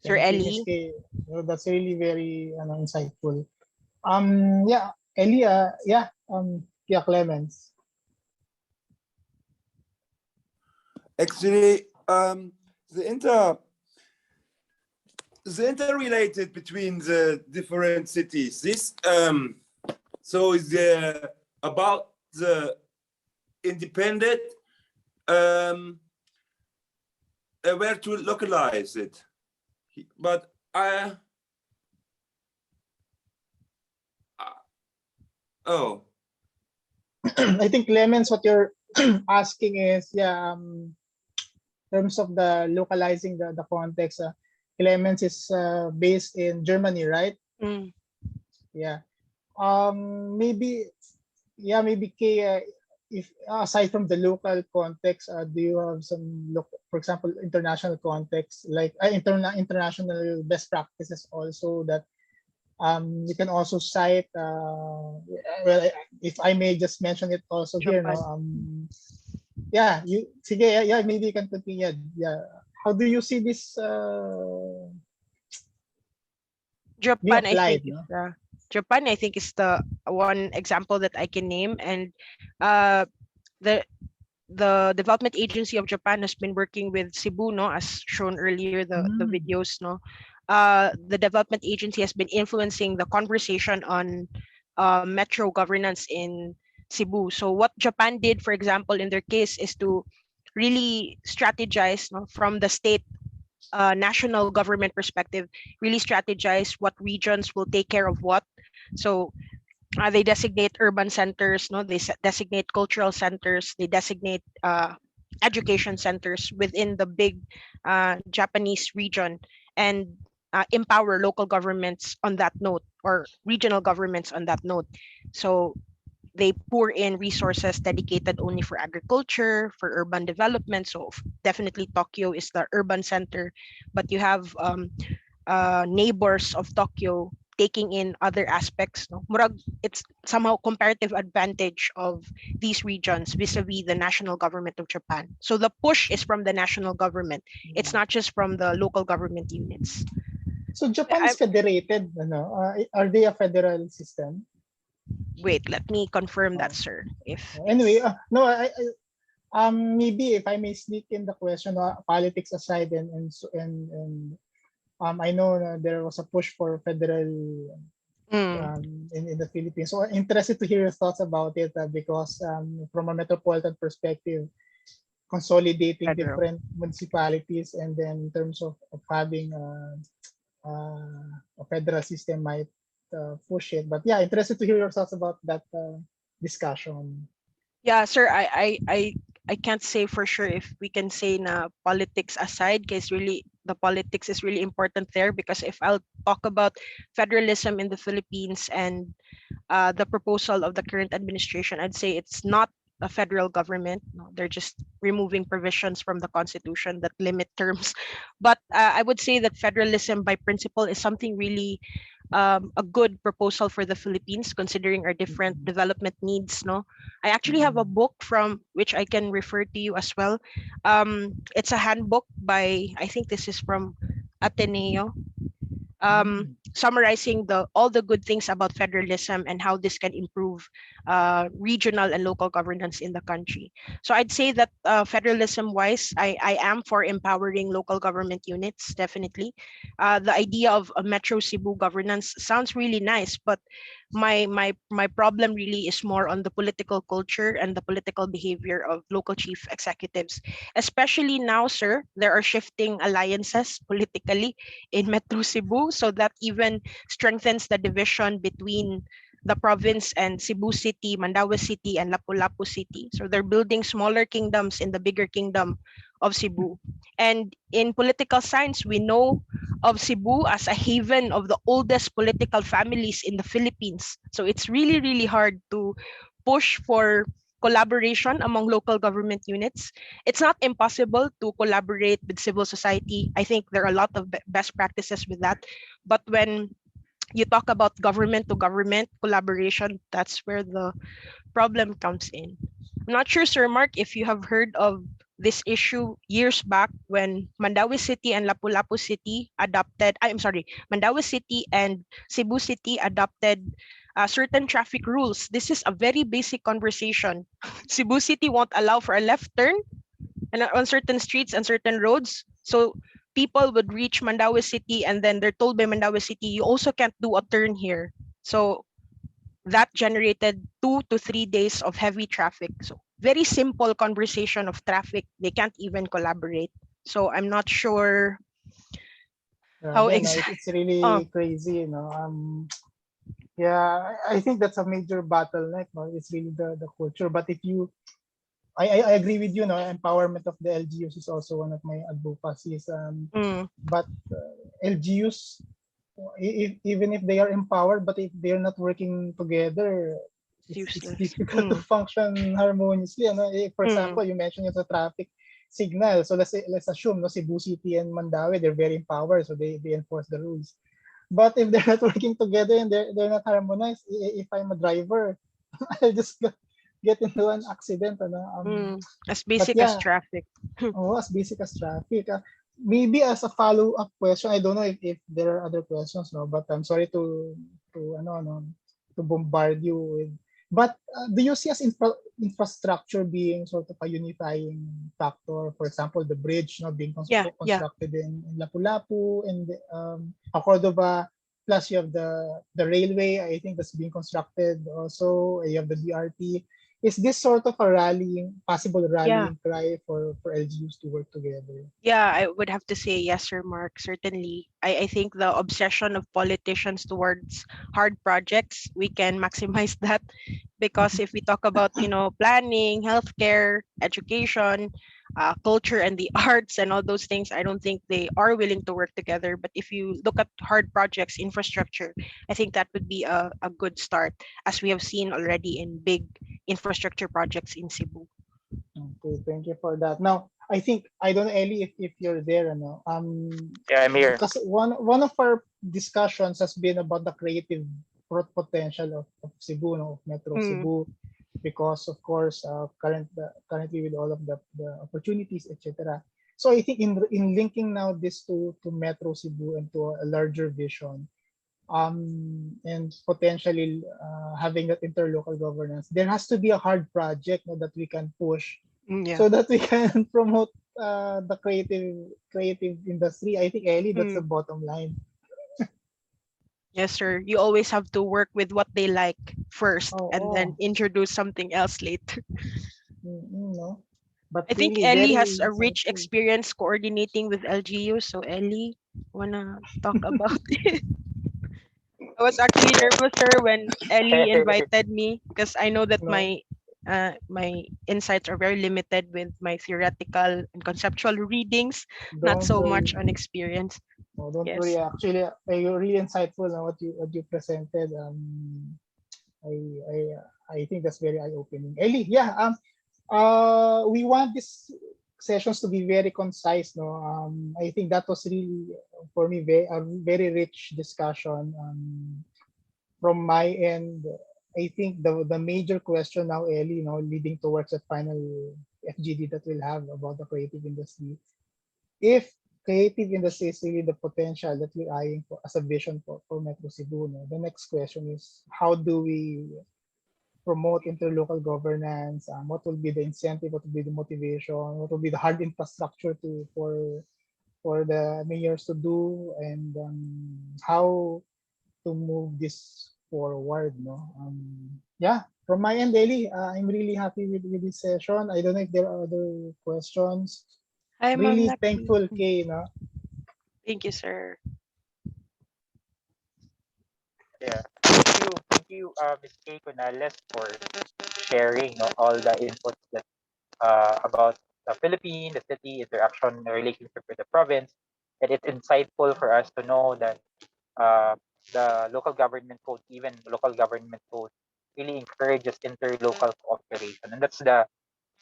Sir Thank you, Ellie? Ms. K. Well, that's really very insightful. Yeah, Ellie, Clemens. Actually, the interrelated between the different cities. This so is about the independent where to localize it, but I think Clemens, what you're asking is, in terms of the localizing the context, Clemens is based in Germany, right? Mm. Yeah. Maybe Kay, if aside from the local context, do you have some for example, international context, like international best practices also that you can also cite? Well, if I may just mention it also here, no? Maybe you can continue. Yeah. How do you see this Japan, applied, I think, no? Japan, I think, is the one example that I can name, and the development agency of Japan has been working with Cebu, no, as shown earlier, the videos, no. The development agency has been influencing the conversation on metro governance in Cebu. So what Japan did, for example, in their case, is to really strategize, no, from the state national government perspective, really strategize what regions will take care of what. So They designate urban centers, no, they designate cultural centers, they designate education centers within the big Japanese region, and empower local governments on that note, or regional governments on that note. So they pour in resources dedicated only for agriculture, for urban development. So definitely Tokyo is the urban center, but you have neighbors of Tokyo taking in other aspects. No? Murag, it's somehow comparative advantage of these regions vis-a-vis the national government of Japan. So the push is from the national government. It's not just from the local government units. So Japan is federated, are they a federal system? Wait, let me confirm that, sir. If Anyway, no, maybe if I may sneak in the question, politics aside, I know there was a push for federal in the Philippines. So I'm interested to hear your thoughts about it because from a metropolitan perspective, consolidating Federal. different municipalities, and then in terms of having a federal system might push it. But yeah, interested to hear your thoughts about that discussion. Yeah, sir, I can't say for sure if we can say na politics aside, because really the politics is really important there, because if I'll talk about federalism in the Philippines and the proposal of the current administration, I'd say it's not a federal government. No, they're just removing provisions from the constitution that limit terms. But I would say that federalism by principle is something really a good proposal for the Philippines, considering our different development needs. No, I actually have a book from which I can refer to you as well. It's a handbook by, I think this is from Ateneo, summarizing all the good things about federalism and how this can improve regional and local governance in the country. So I'd say that federalism wise, I am for empowering local government units, definitely. The idea of a Metro Cebu governance sounds really nice, but my problem really is more on the political culture and the political behavior of local chief executives. Especially now, sir, there are shifting alliances politically in Metro Cebu, so that even strengthens the division between the province and Cebu City, Mandaue City, and Lapu-Lapu City. So they're building smaller kingdoms in the bigger kingdom of Cebu. And in political science, we know of Cebu as a haven of the oldest political families in the Philippines. So it's really, really hard to push for collaboration among local government units. It's not impossible to collaborate with civil society. I think there are a lot of best practices with that. But when you talk about government to government collaboration, that's where the problem comes in. I'm not sure, Sir Mark, if you have heard of this issue years back when Mandaue City and Lapu-Lapu City Mandaue City and Cebu City adopted certain traffic rules. This is a very basic conversation. Cebu City won't allow for a left turn and on certain streets and certain roads. So people would reach Mandaue City and then they're told by Mandaue City, you also can't do a turn here. So that generated 2 to 3 days of heavy traffic. So very simple conversation of traffic. They can't even collaborate. So I'm not sure how Again, exactly. it's really crazy, Yeah, I think that's a major bottleneck. No? It's really the culture. But if you, I agree with you. No, empowerment of the LGUs is also one of my advocacies. But LGUs, even if they are empowered, but if they are not working together, it's difficult to function harmoniously. For example, you mentioned it's a traffic signal. So let's assume Cebu City and Mandaue, they're very empowered, so they enforce the rules. But if they're not working together and they're not harmonized, if I'm a driver, I'll just get into an accident. As basic as traffic. As basic as traffic. Maybe as a follow-up question, I don't know if there are other questions, but I'm sorry to bombard you with. But do you see as infrastructure being sort of a unifying factor? For example, the bridge being constructed in Lapu-Lapu and Cordova, plus you have the railway, I think that's being constructed also. You have the BRT. is this sort of a possible Yeah. rallying cry for LGUs to work together? Yeah, I would have to say yes, sir, Mark. Certainly. I think the obsession of politicians towards hard projects, we can maximize that because if we talk about, planning, healthcare, education, culture, and the arts and all those things, I don't think they are willing to work together. But if you look at hard projects, infrastructure, I think that would be a good start, as we have seen already in big infrastructure projects in Cebu. Okay, thank you for that. Now, I think I don't know, Ellie, if you're there, Yeah, I'm here. because one of our discussions has been about the creative potential of Cebu, of Metro Mm. Cebu, because of course, currently with all of the opportunities, etc. So I think in linking now this to Metro Cebu and to a larger vision, and potentially having that interlocal governance, there has to be a hard project, that we can push Yeah. so that we can promote the creative industry. I think, Ellie, that's the Mm. bottom line. Yes, sir. You always have to work with what they like first Oh, and then oh. introduce something else later. No. But I think really Ellie very has a rich insightful. experience coordinating with LGU. So Ellie, wanna talk about it? I was actually nervous, sir, when Ellie invited me because I know that No, my insights are very limited with my theoretical and conceptual readings, not don't so worry. much on experience. No, don't worry. Yes. Actually, you're really insightful on what you presented. I I I think that's very eye opening. Ellie, yeah. We want these sessions to be very concise. No, I think that was really for me a very rich discussion. From my end, I think the major question now, Ellie, leading towards the final FGD that we'll have about the creative industry. If creative industry is really the potential that we're eyeing for as a vision for Metro Cebu, the next question is how do we promote interlocal governance? What will be the incentive? What will be the motivation? What will be the hard infrastructure for the mayors to do? And how to move this forward? No. Yeah. From my end, Daily, I'm really happy with this session. I don't know if there are other questions. Hi, Ma'am Really Naki. thankful, Kay. No? Thank you, sir. Yeah. Thank you, Ms. Kay Conales, for sharing, all the inputs that about the Philippines, the city, interaction, the relationship with the province. And it's insightful for us to know that uh, the local government code, even local government code, really encourages interlocal cooperation. And that's the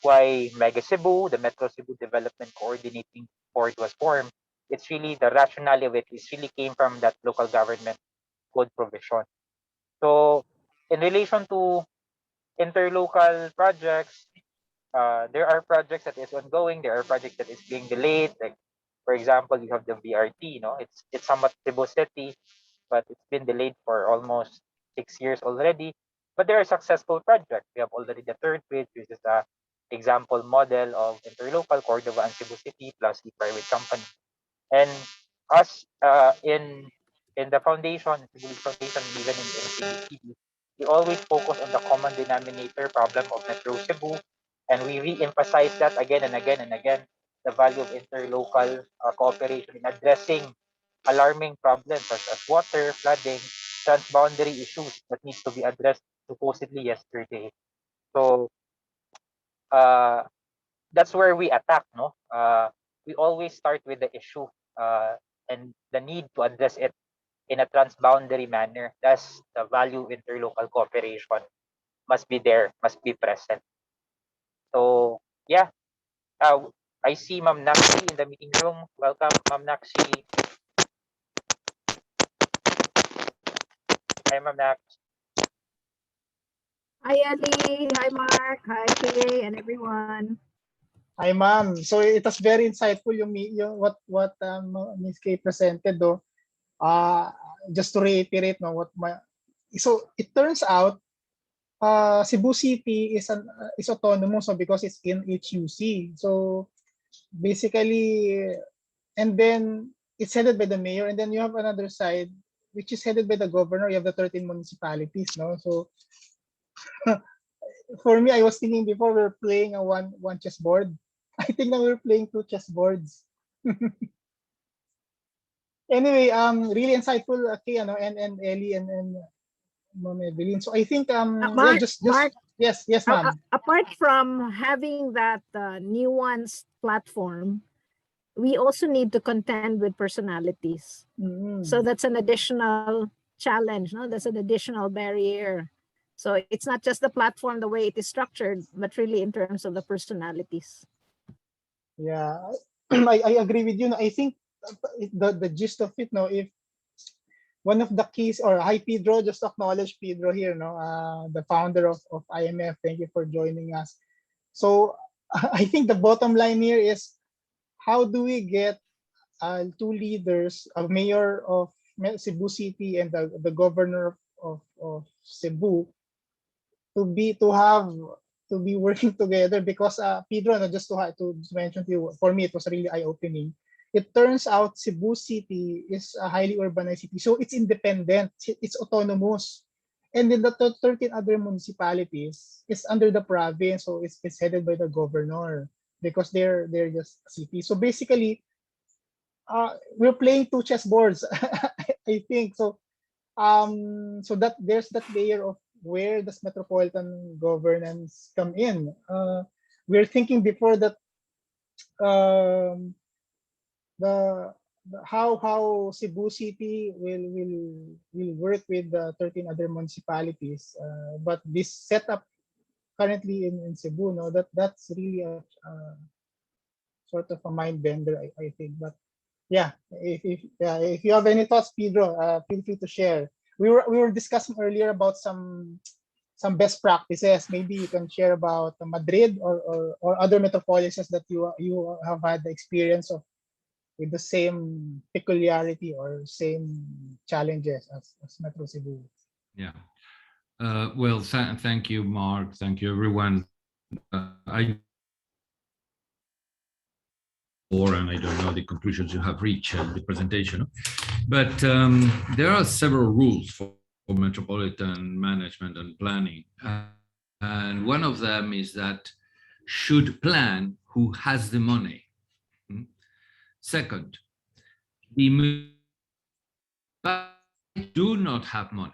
why Mega Cebu, the Metro Cebu Development Coordinating Board was formed. It's really the rationale of it is really came from that local government code provision. So in relation to interlocal projects, there are projects that is ongoing. There are projects that is being delayed. Like, for example, you have the BRT. It's somewhat Cebu City, but it's been delayed for almost 6 years already. But there are successful projects. We have already the third bridge, which is the example model of interlocal Cordova and Cebu City plus the private company. And us in the foundation, Cebu Foundation, even in CBCD, we always focus on the common denominator problem of Metro Cebu, and we re-emphasize that again and again and again, the value of interlocal cooperation in addressing alarming problems such as water, flooding, transboundary issues that needs to be addressed supposedly yesterday. So uh, that's where we attack, no? We always start with the issue and the need to address it in a transboundary manner. Thus, the value of interlocal cooperation must be there, must be present. So, yeah, uh, I see Ma'am Naxi in the meeting room. Welcome, Ma'am Naxi. Hi, Ma'am Nax. Hi, Ellie. Hi, Mark. Hi, Kay, and everyone. Hi, ma'am. So it was very insightful yung what Ms. Kay presented, though. Just to reiterate, no, so it turns out Cebu City is autonomous, so because it's in HUC. So basically, and then it's headed by the mayor, and then you have another side which is headed by the governor. You have the 13 municipalities, no? So for me, I was thinking before we were playing a one chessboard. I think now we're playing two chessboards. Anyway, really insightful, Kay, and Ellie and Ma'am Evelyn. So I think yeah, Mark, just Mark, yes, ma'am. apart from having that nuanced platform, we also need to contend with personalities. So that's an additional challenge, no? That's an additional barrier. So it's not just the platform, the way it is structured, but really in terms of the personalities. Yeah, I agree with you. No, I think the gist of it, no, if one of the keys, or hi Pedro, just acknowledge Pedro here, no, the founder of IMF. Thank you for joining us. So I think the bottom line here is, how do we get two leaders, a mayor of Cebu City and the governor of Cebu, to be working together? Because Pedro, no, just to mention to you, for me it was really eye-opening. It turns out Cebu City is a highly urbanized city, so it's independent, it's autonomous, and then the 13 other municipalities is under the province, so it's headed by the governor, because they're just cities. So basically, we're playing two chessboards, I think. So so that there's that layer of where does metropolitan governance come in. We're thinking before that um, the how Cebu City will work with the 13 other municipalities, but this setup currently in Cebu, no, that's really a sort of a mind bender, I think. But yeah, if you have any thoughts, Pedro, feel free to share. We were discussing earlier about some best practices. Maybe you can share about Madrid or other metropolises that you have had the experience of, with the same peculiarity or same challenges as Metro Cebu. Yeah. Well, thank you, Mark. Thank you, everyone. And I don't know the conclusions you have reached in the presentation, but there are several rules for metropolitan management and planning. And one of them is that should plan who has the money. Second, the do not have money.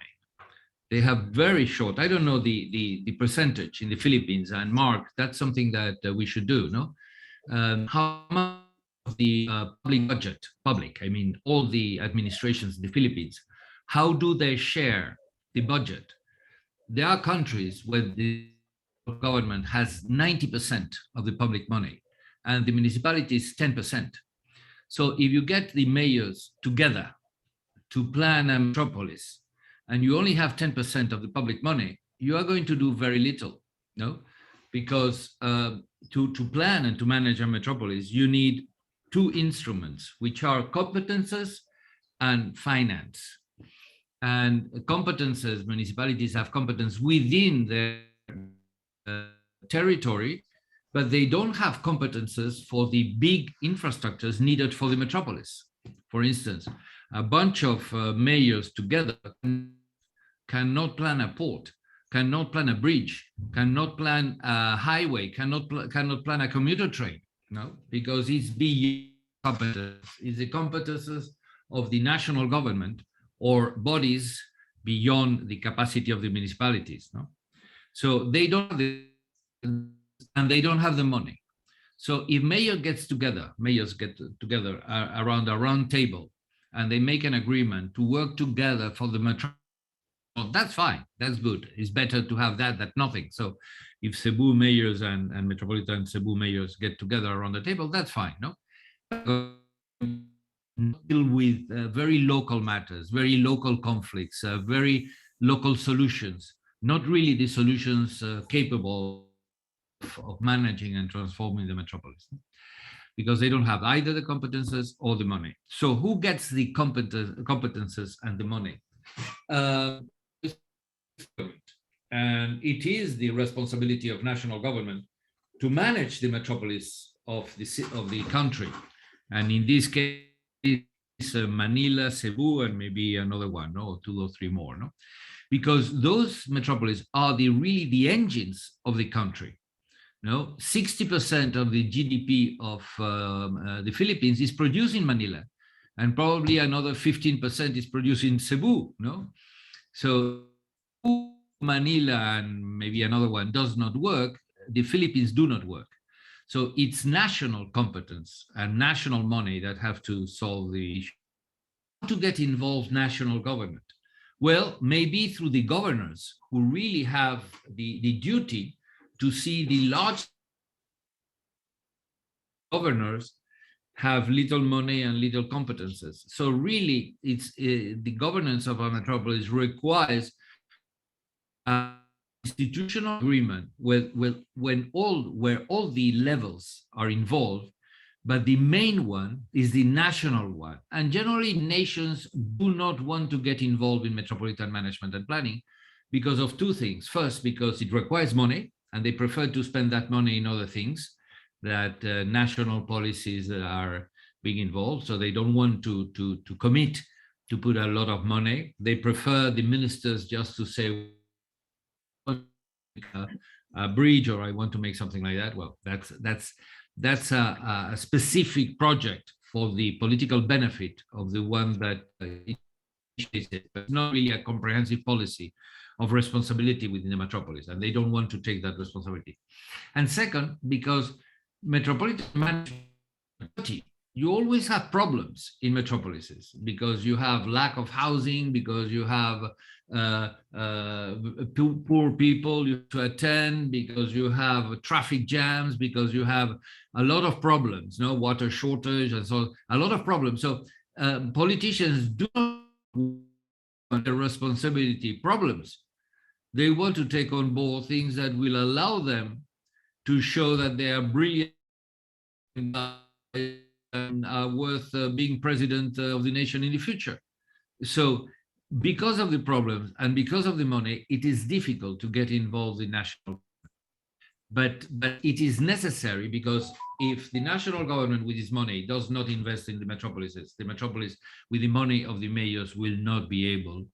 They have very short, I don't know the percentage in the Philippines, and Mark, that's something that we should do, no? How much of the public budget, I mean, all the administrations in the Philippines, how do they share the budget? There are countries where the government has 90% of the public money and the municipalities 10%. So if you get the mayors together to plan a metropolis and you only have 10% of the public money, you are going to do very little, no? Because to plan and to manage a metropolis, you need two instruments, which are competences and finance. And competences, municipalities have competence within their territory, but they don't have competences for the big infrastructures needed for the metropolis. For instance, a bunch of mayors together cannot plan a port, cannot plan a bridge, cannot plan a highway, cannot plan a commuter train, no, because it's beyond competence. It's the competences of the national government or bodies beyond the capacity of the municipalities, no. So they don't have the, and they don't have the money. So if mayors get together around a round table, and they make an agreement to work together for the metro, well, that's fine, that's good. It's better to have that than nothing. So if Cebu mayors and metropolitan Cebu mayors get together around the table, that's fine, no? Deal with very local matters, very local conflicts, very local solutions, not really the solutions capable of managing and transforming the metropolis, because they don't have either the competences or the money. So who gets the competences and the money? And it is the responsibility of national government to manage the metropolis of the country. And in this case, Manila, Cebu, and maybe another one, no, or two or three more, no, because those metropolises are really the engines of the country. No, 60% of the GDP of the Philippines is produced in Manila, and probably another 15% is produced in Cebu. No, so Manila and maybe another one does not work. The Philippines do not work. So it's national competence and national money that have to solve the issue. How to get involved national government? Well, maybe through the governors who really have the duty to see the large governors have little money and little competences. So really, it's the governance of a metropolis requires institutional agreement where all the levels are involved, but the main one is the national one. And generally, nations do not want to get involved in metropolitan management and planning because of two things. First, because it requires money, and they prefer to spend that money in other things that national policies are being involved. So they don't want to commit to put a lot of money. They prefer the ministers just to say, a bridge, or I want to make something like that. Well, that's a specific project for the political benefit of the one that initiates it, but not really a comprehensive policy of responsibility within the metropolis, and they don't want to take that responsibility. And second, because metropolitan management, you always have problems in metropolises because you have lack of housing, because you have poor people you to attend, because you have traffic jams, because you have a lot of problems, no water shortage, and so a lot of problems. So politicians do not want the responsibility problems. They want to take on board things that will allow them to show that they are brilliant and are worth being president of the nation in the future. So because of the problems and because of the money, it is difficult to get involved in national. But it is necessary, because if the national government with its money does not invest in the metropolises, the metropolis with the money of the mayors will not be able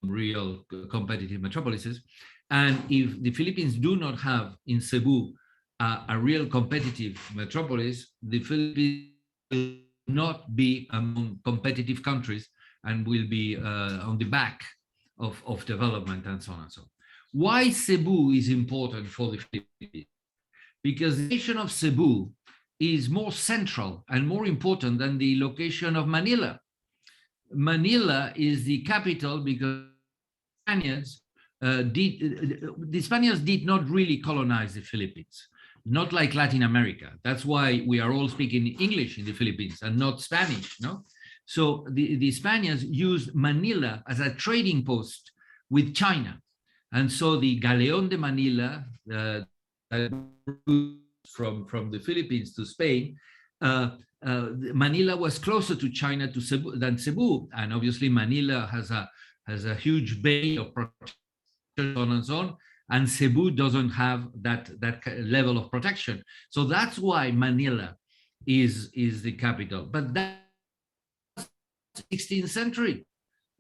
real competitive metropolises. And if the Philippines do not have in Cebu a real competitive metropolis, the Philippines will not be among competitive countries and will be on the back of development and so on and so on. Why Cebu is important for the Philippines? Because the location of Cebu is more central and more important than the location of Manila. Manila is the capital because the Spaniards did not really colonize the Philippines, not like Latin America. That's why we are all speaking English in the Philippines and not Spanish, no? So the Spaniards used Manila as a trading post with China. And so the Galeon de Manila, from the Philippines to Spain, Manila was closer to China than Cebu. And obviously Manila has a huge bay of protection, and so on. And Cebu doesn't have that level of protection. So that's why Manila is the capital. But that's 16th century.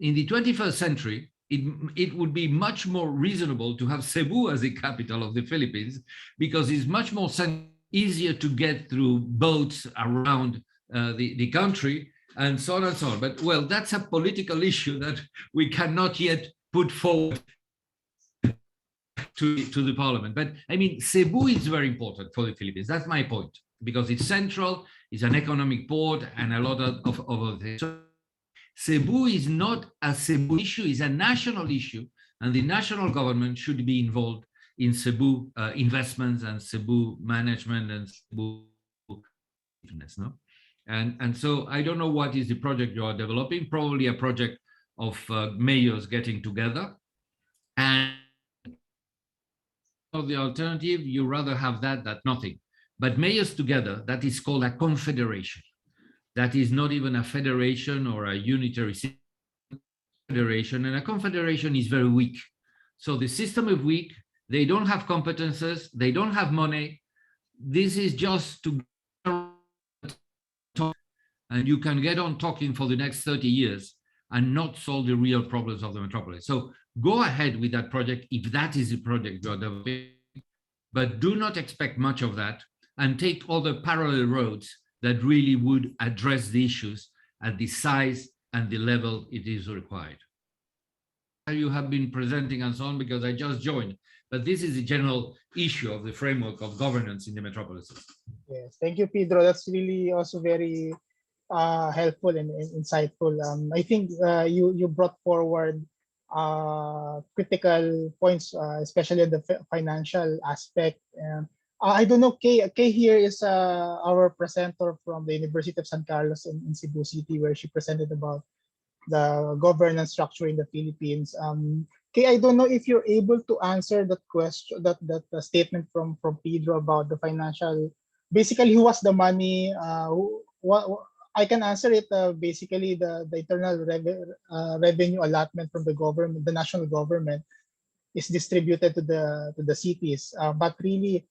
In the 21st century, it would be much more reasonable to have Cebu as the capital of the Philippines, because it's much more easier to get through boats around the country, and so on and so on. But well, that's a political issue that we cannot yet put forward to the parliament. But I mean, Cebu is very important for the Philippines. That's my point, because it's central, it's an economic port, and a lot of other things. So Cebu is not a Cebu issue, it's a national issue, and the national government should be involved in Cebu investments and Cebu management and Cebu business, no? And so I don't know what is the project you are developing, probably a project of mayors getting together. And the alternative, you rather have that than nothing. But mayors together, that is called a confederation. That is not even a federation or a unitary federation, and a confederation is very weak. So the system is weak, they don't have competences, they don't have money. This is just to talk, And you can get on talking for the next 30 years and not solve the real problems of the metropolis. So go ahead with that project if that is the project you're developing, but do not expect much of that, and take other parallel roads that really would address the issues at the size and the level it is required. You have been presenting and so on, because I just joined, but this is the general issue of the framework of governance in the metropolises. Yes, thank you, Pedro. That's really also very helpful and insightful. I think you brought forward critical points, especially the financial aspect. I don't know, Kay here is our presenter from the University of San Carlos in Cebu City, where she presented about the governance structure in the Philippines. Kay, I don't know if you're able to answer that question, that statement from Pedro about the financial. Basically, who was the money? What I can answer it. Basically, the internal revenue allotment from the government, the national government, is distributed to the cities. But really,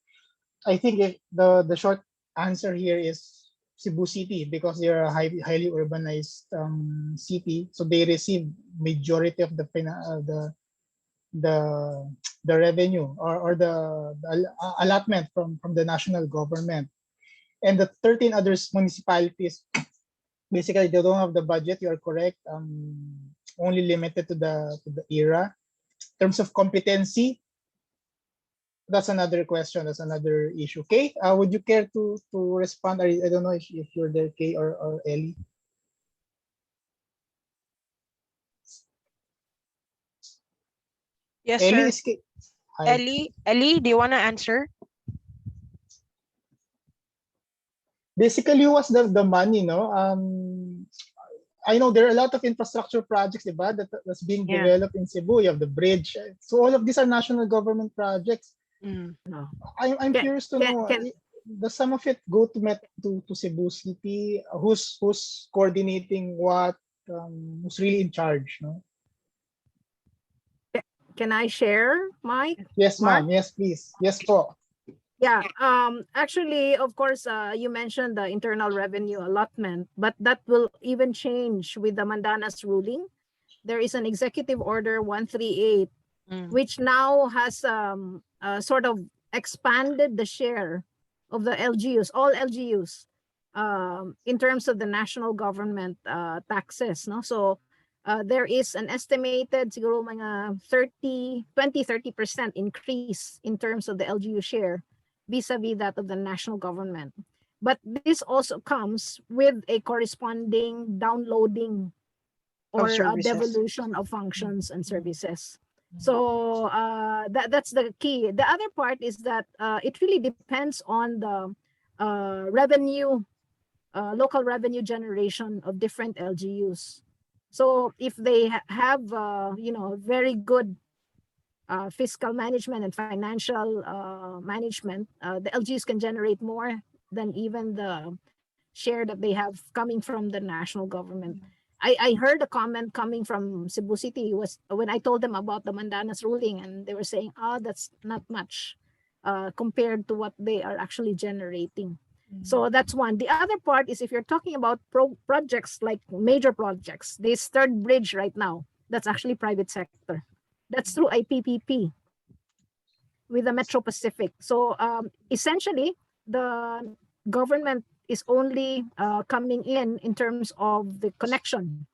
I think the short answer here is Cebu City, because they're a highly urbanized city, so they receive majority of the revenue or the allotment from the national government. And the 13 other municipalities, basically they don't have the budget. You are correct. Only limited to the era. In terms of competency, that's another question. That's another issue. Kay, would you care to respond? I don't know if you're there, Kay or Ellie. Yes, Ellie sir. is Hi. Ellie, do you want to answer? Basically, who was the money, no? I know there are a lot of infrastructure projects, diba, that's being developed in Cebu. You have the bridge. So all of these are national government projects. No. I'm curious to know, does some of it go to Cebu City? Who's coordinating what? Who's really in charge? No. Can I share, Mike? Yes, Mark? ma'am. Yes, please. Yes, po. Yeah. Actually, of course, you mentioned the internal revenue allotment, but that will even change with the Mandanas ruling. There is an executive order 138, which now has sort of expanded the share of the LGUs, all LGUs, in terms of the national government taxes. No, so there is an estimated siguro mga 20-30% increase in terms of the LGU share vis-a-vis that of the national government. But this also comes with a corresponding downloading or devolution of functions and services. So that's the key. The other part is that it really depends on the revenue, local revenue generation of different LGUs. So if they have very good fiscal management and financial management, the LGUs can generate more than even the share that they have coming from the national government. I heard a comment coming from Cebu City was when I told them about the Mandanas ruling, and they were saying, "Oh, that's not much compared to what they are actually generating." So that's one. The other part is if you're talking about projects like major projects, this third bridge right now, that's actually private sector. That's through IPPP with the Metro Pacific. So essentially, the government is only coming in terms of the connection,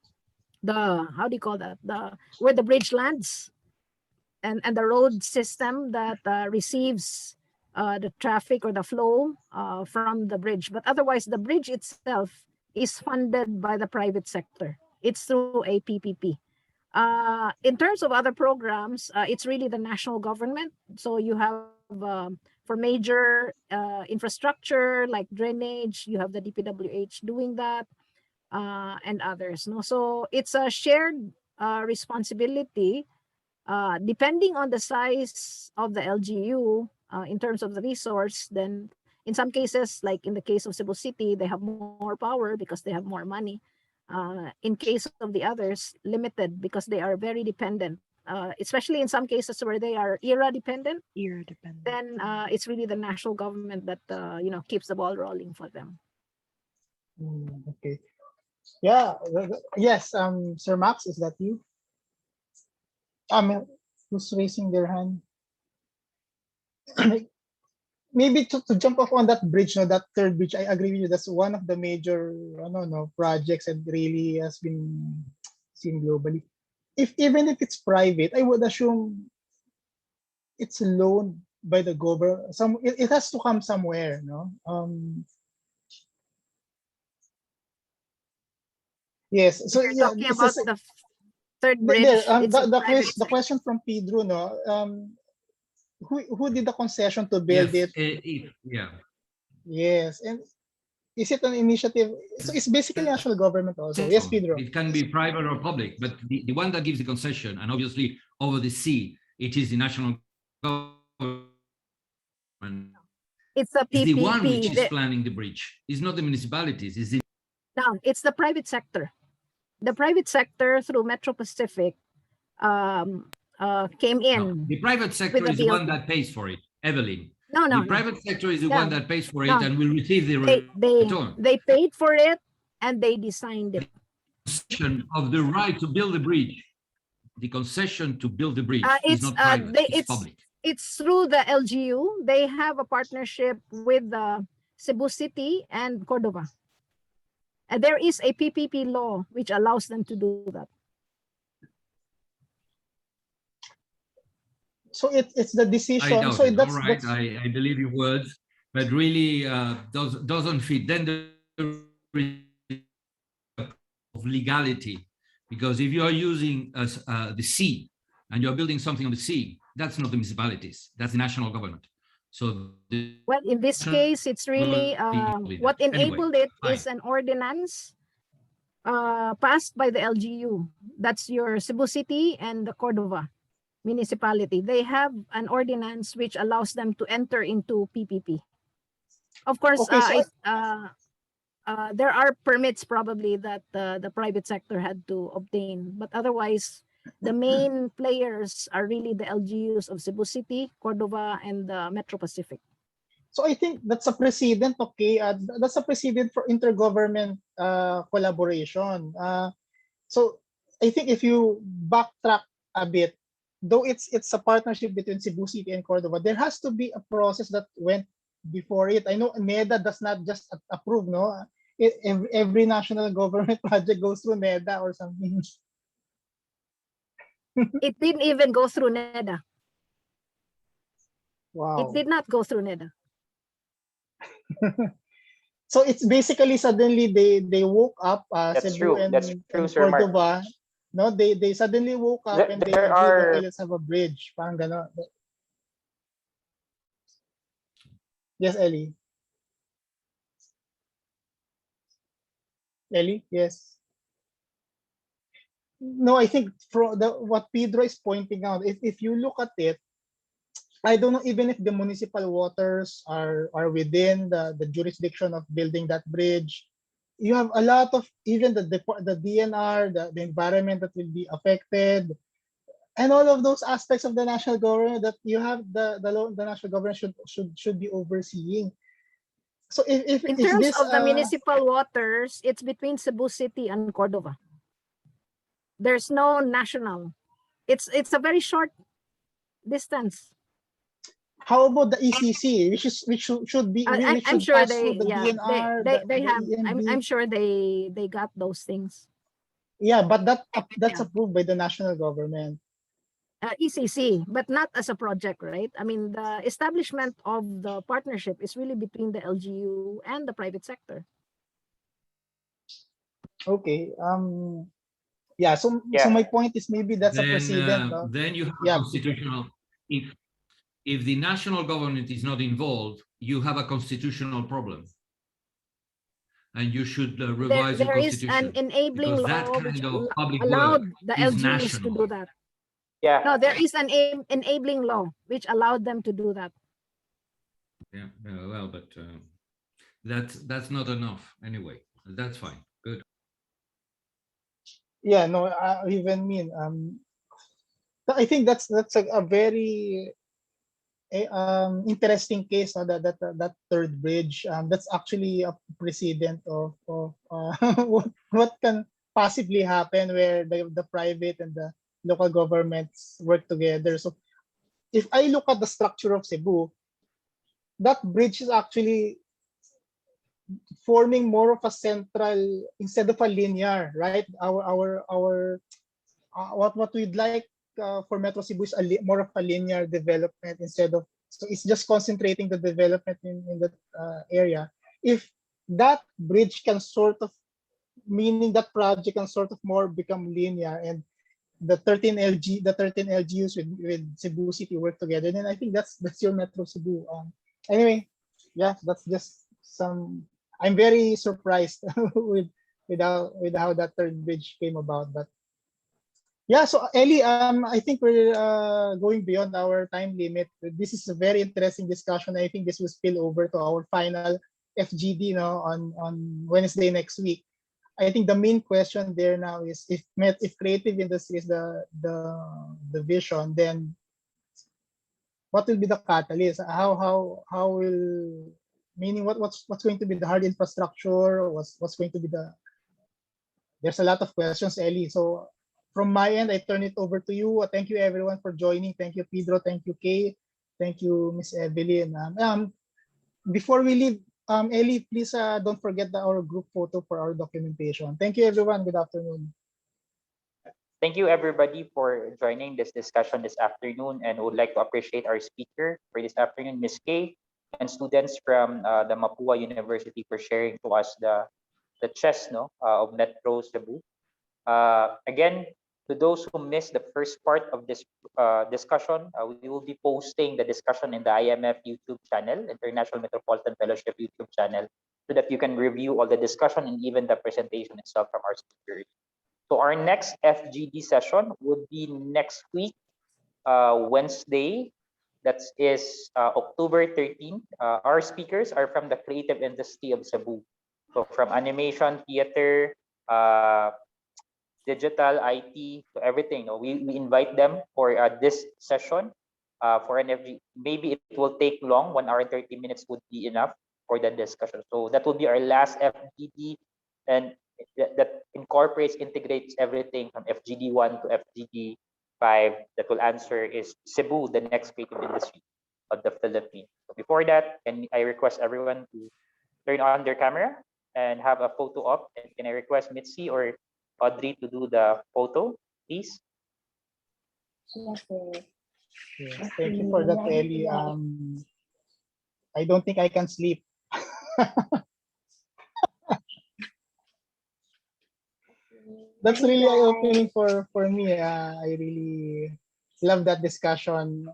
the how do you call that, the where the bridge lands, and the road system that receives the traffic or the flow from the bridge. But otherwise, the bridge itself is funded by the private sector. It's through a PPP. In terms of other programs, it's really the national government. So you have for major infrastructure like drainage, you have the DPWH doing that, and others. No, so it's a shared responsibility. Depending on the size of the LGU in terms of the resource, then in some cases, like in the case of Cebu City, they have more power because they have more money. In case of the others, limited because they are very dependent, especially in some cases where they are era dependent. Then it's really the national government that keeps the ball rolling for them. Okay. Yeah. Yes. Sir Max, is that you? Who's raising their hand? Maybe to jump off on that bridge, no, that third bridge, I agree with you. That's one of the major, I don't know, projects that really has been seen globally. If even if it's private, I would assume it's loaned by the government. It has to come somewhere, no? Yes. So You're yeah, talking this is about the third there. bridge. It's a private The sector. question from Pedro, no? Who did the concession to build Yes, it? yeah. Yes, and is it an initiative? So it's basically national government also. Yes, Pedro. It can be private or public, but the one that gives the concession, and obviously over the sea, it is the national government. It's a It's the one which PPP. is planning the bridge. It's not the municipalities. No, it's the private sector. The private sector through Metro Pacific came No, in. the private sector with is the one BOT. that pays for it, Evelyn. No, The private sector is the one that pays for it No. and will receive the return. They paid for it and they designed it. Concession of the right to build the bridge. The concession to build the bridge is not private, it's public. It's through the LGU. They have a partnership with Cebu City and Cordova. And there is a PPP law which allows them to do that. So it's the decision. I doubt So it. that's, All right, I believe your words, but really doesn't fit. Then there is of legality, because if you are using the sea and you're building something on the sea, that's not the municipalities, that's the national government. So well, in this case, it's really what enabled it is an ordinance passed by the LGU. That's your Cebu City and the Cordova municipality. They have an ordinance which allows them to enter into PPP. Of course, okay, there are permits probably that the private sector had to obtain, but otherwise, the main players are really the LGUs of Cebu City, Cordova, and Metro Pacific. So I think that's a precedent, okay? That's a precedent for intergovernment collaboration. So I think if you backtrack a bit, though it's a partnership between Cebu City and Cordova, there has to be a process that went before it. I know NEDA does not just approve, no? Every national government project goes through NEDA or something. It didn't even go through NEDA. Wow. It did not go through NEDA. So it's basically suddenly they woke up, That's Cebu true. and, That's true, and Sir Mark. Cordova. No, they suddenly woke up and they There agreed that, are okay, let's have a bridge. Parang ganon. Yes, Ellie. Ellie, yes. No, I think what Pedro is pointing out, if you look at it, I don't know even if the municipal waters are within the jurisdiction of building that bridge. You have a lot of even the DNR, the environment that will be affected, and all of those aspects of the national government that you have the national government should be overseeing. So if in is terms this of the municipal waters, it's between Cebu City and Cordova. There's no national. It's a very short distance. How about the ECC, which should be which I'm should sure pass through the DNR, they have. EMB? I'm sure they got those things. Yeah, but that's approved by the national government. ECC, but not as a project, right? I mean, the establishment of the partnership is really between the LGU and the private sector. Okay. Yeah. So my point is maybe that's a precedent. No? Then you have a constitutional. If the national government is not involved, you have a constitutional problem, and you should revise your constitution. There is an enabling because law that which kind of public allowed work the is LGUs to national. do that. Yeah. No, there is an enabling law which allowed them to do that. Yeah, well, but that's not enough anyway. That's fine. Good. Yeah, no, I even mean I think that's a very interesting case, that third bridge. That's actually a precedent of what can possibly happen where the private and the local governments work together. So if I look at the structure of Cebu, that bridge is actually forming more of a central instead of a linear, right? What we'd like for Metro Cebu is more of a linear development instead of, so it's just concentrating the development in that area. If that bridge can sort of, meaning that project can sort of more become linear, and the 13 LGUs with Cebu City work together, then I think that's your Metro Cebu. Anyway, yeah, that's just some. I'm very surprised with how that third bridge came about, but yeah. So Ellie, I think we're going beyond our time limit. This is a very interesting discussion. I think this will spill over to our final FGD, on Wednesday next week. I think the main question there now is, if creative industry is the vision, then what will be the catalyst? How will, meaning what's going to be the hard infrastructure? What's going to be the, there's a lot of questions, Ellie. So from my end, I turn it over to you. Thank you everyone for joining. Thank you, Pedro. Thank you, Kay. Thank you, Miss Evelyn. Before we leave, Ellie, please don't forget our group photo for our documentation. Thank you, everyone. Good afternoon. Thank you, everybody, for joining this discussion this afternoon, and would like to appreciate our speaker for this afternoon, Ms. Kay, and students from the Mapua University for sharing to us the chess of Metro Cebu. Again, to those who missed the first part of this discussion, we will be posting the discussion in the IMF YouTube channel, International Metropolitan Fellowship YouTube channel, so that you can review all the discussion and even the presentation itself from our speakers. So our next FGD session would be next week, Wednesday. That is October 13th. Our speakers are from the creative industry of Cebu. So from animation, theater, digital, IT, so everything. We invite them for this session for an FG. Maybe it will take long, 1 hour and 30 minutes would be enough for the discussion. So that will be our last FGD, and that incorporates, integrates everything from FGD1 to FGD5 that will answer is Cebu, the next creative industry of the Philippines. So before that, can I request everyone to turn on their camera and have a photo up? And can I request Mitzi or Audrey to do the photo, please? Yes, thank you for that, Ellie. I don't think I can sleep. That's really eye-opening for me. I really love that discussion.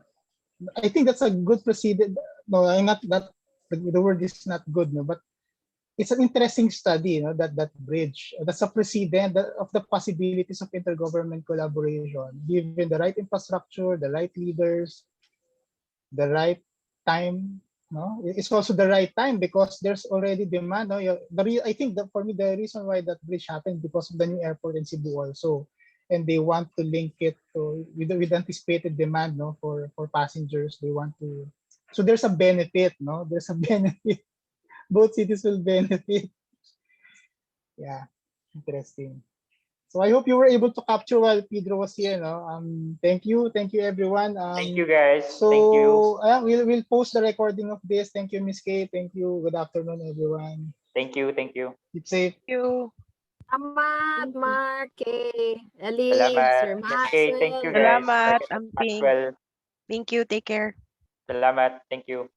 I think that's a good precedent. No, I'm not that, the word is not good, no, but it's an interesting study, that bridge. That's a precedent of the possibilities of intergovernment collaboration, given the right infrastructure, the right leaders, the right time. No, it's also the right time because there's already demand. No, I think that for me the reason why that bridge happened because of the new airport in Cebu also, and they want to link it to with anticipated demand, no, for passengers. They want to, so there's a benefit, no, there's a benefit. Both cities will benefit. Yeah, interesting. So I hope you were able to capture while Pedro was here. No? Thank you everyone. Thank you guys. So thank you. We'll post the recording of this. Thank you, Miss Kay. Thank you. Good afternoon, everyone. Thank you. Keep safe. Thank you. Salamat, Mark, Kay, Ellie, Salamat. Sir Miss Kay, thank you Maxwell. guys. Salamat, Secretary Amping. Maxwell. Thank you. Take care. Salamat. Thank you.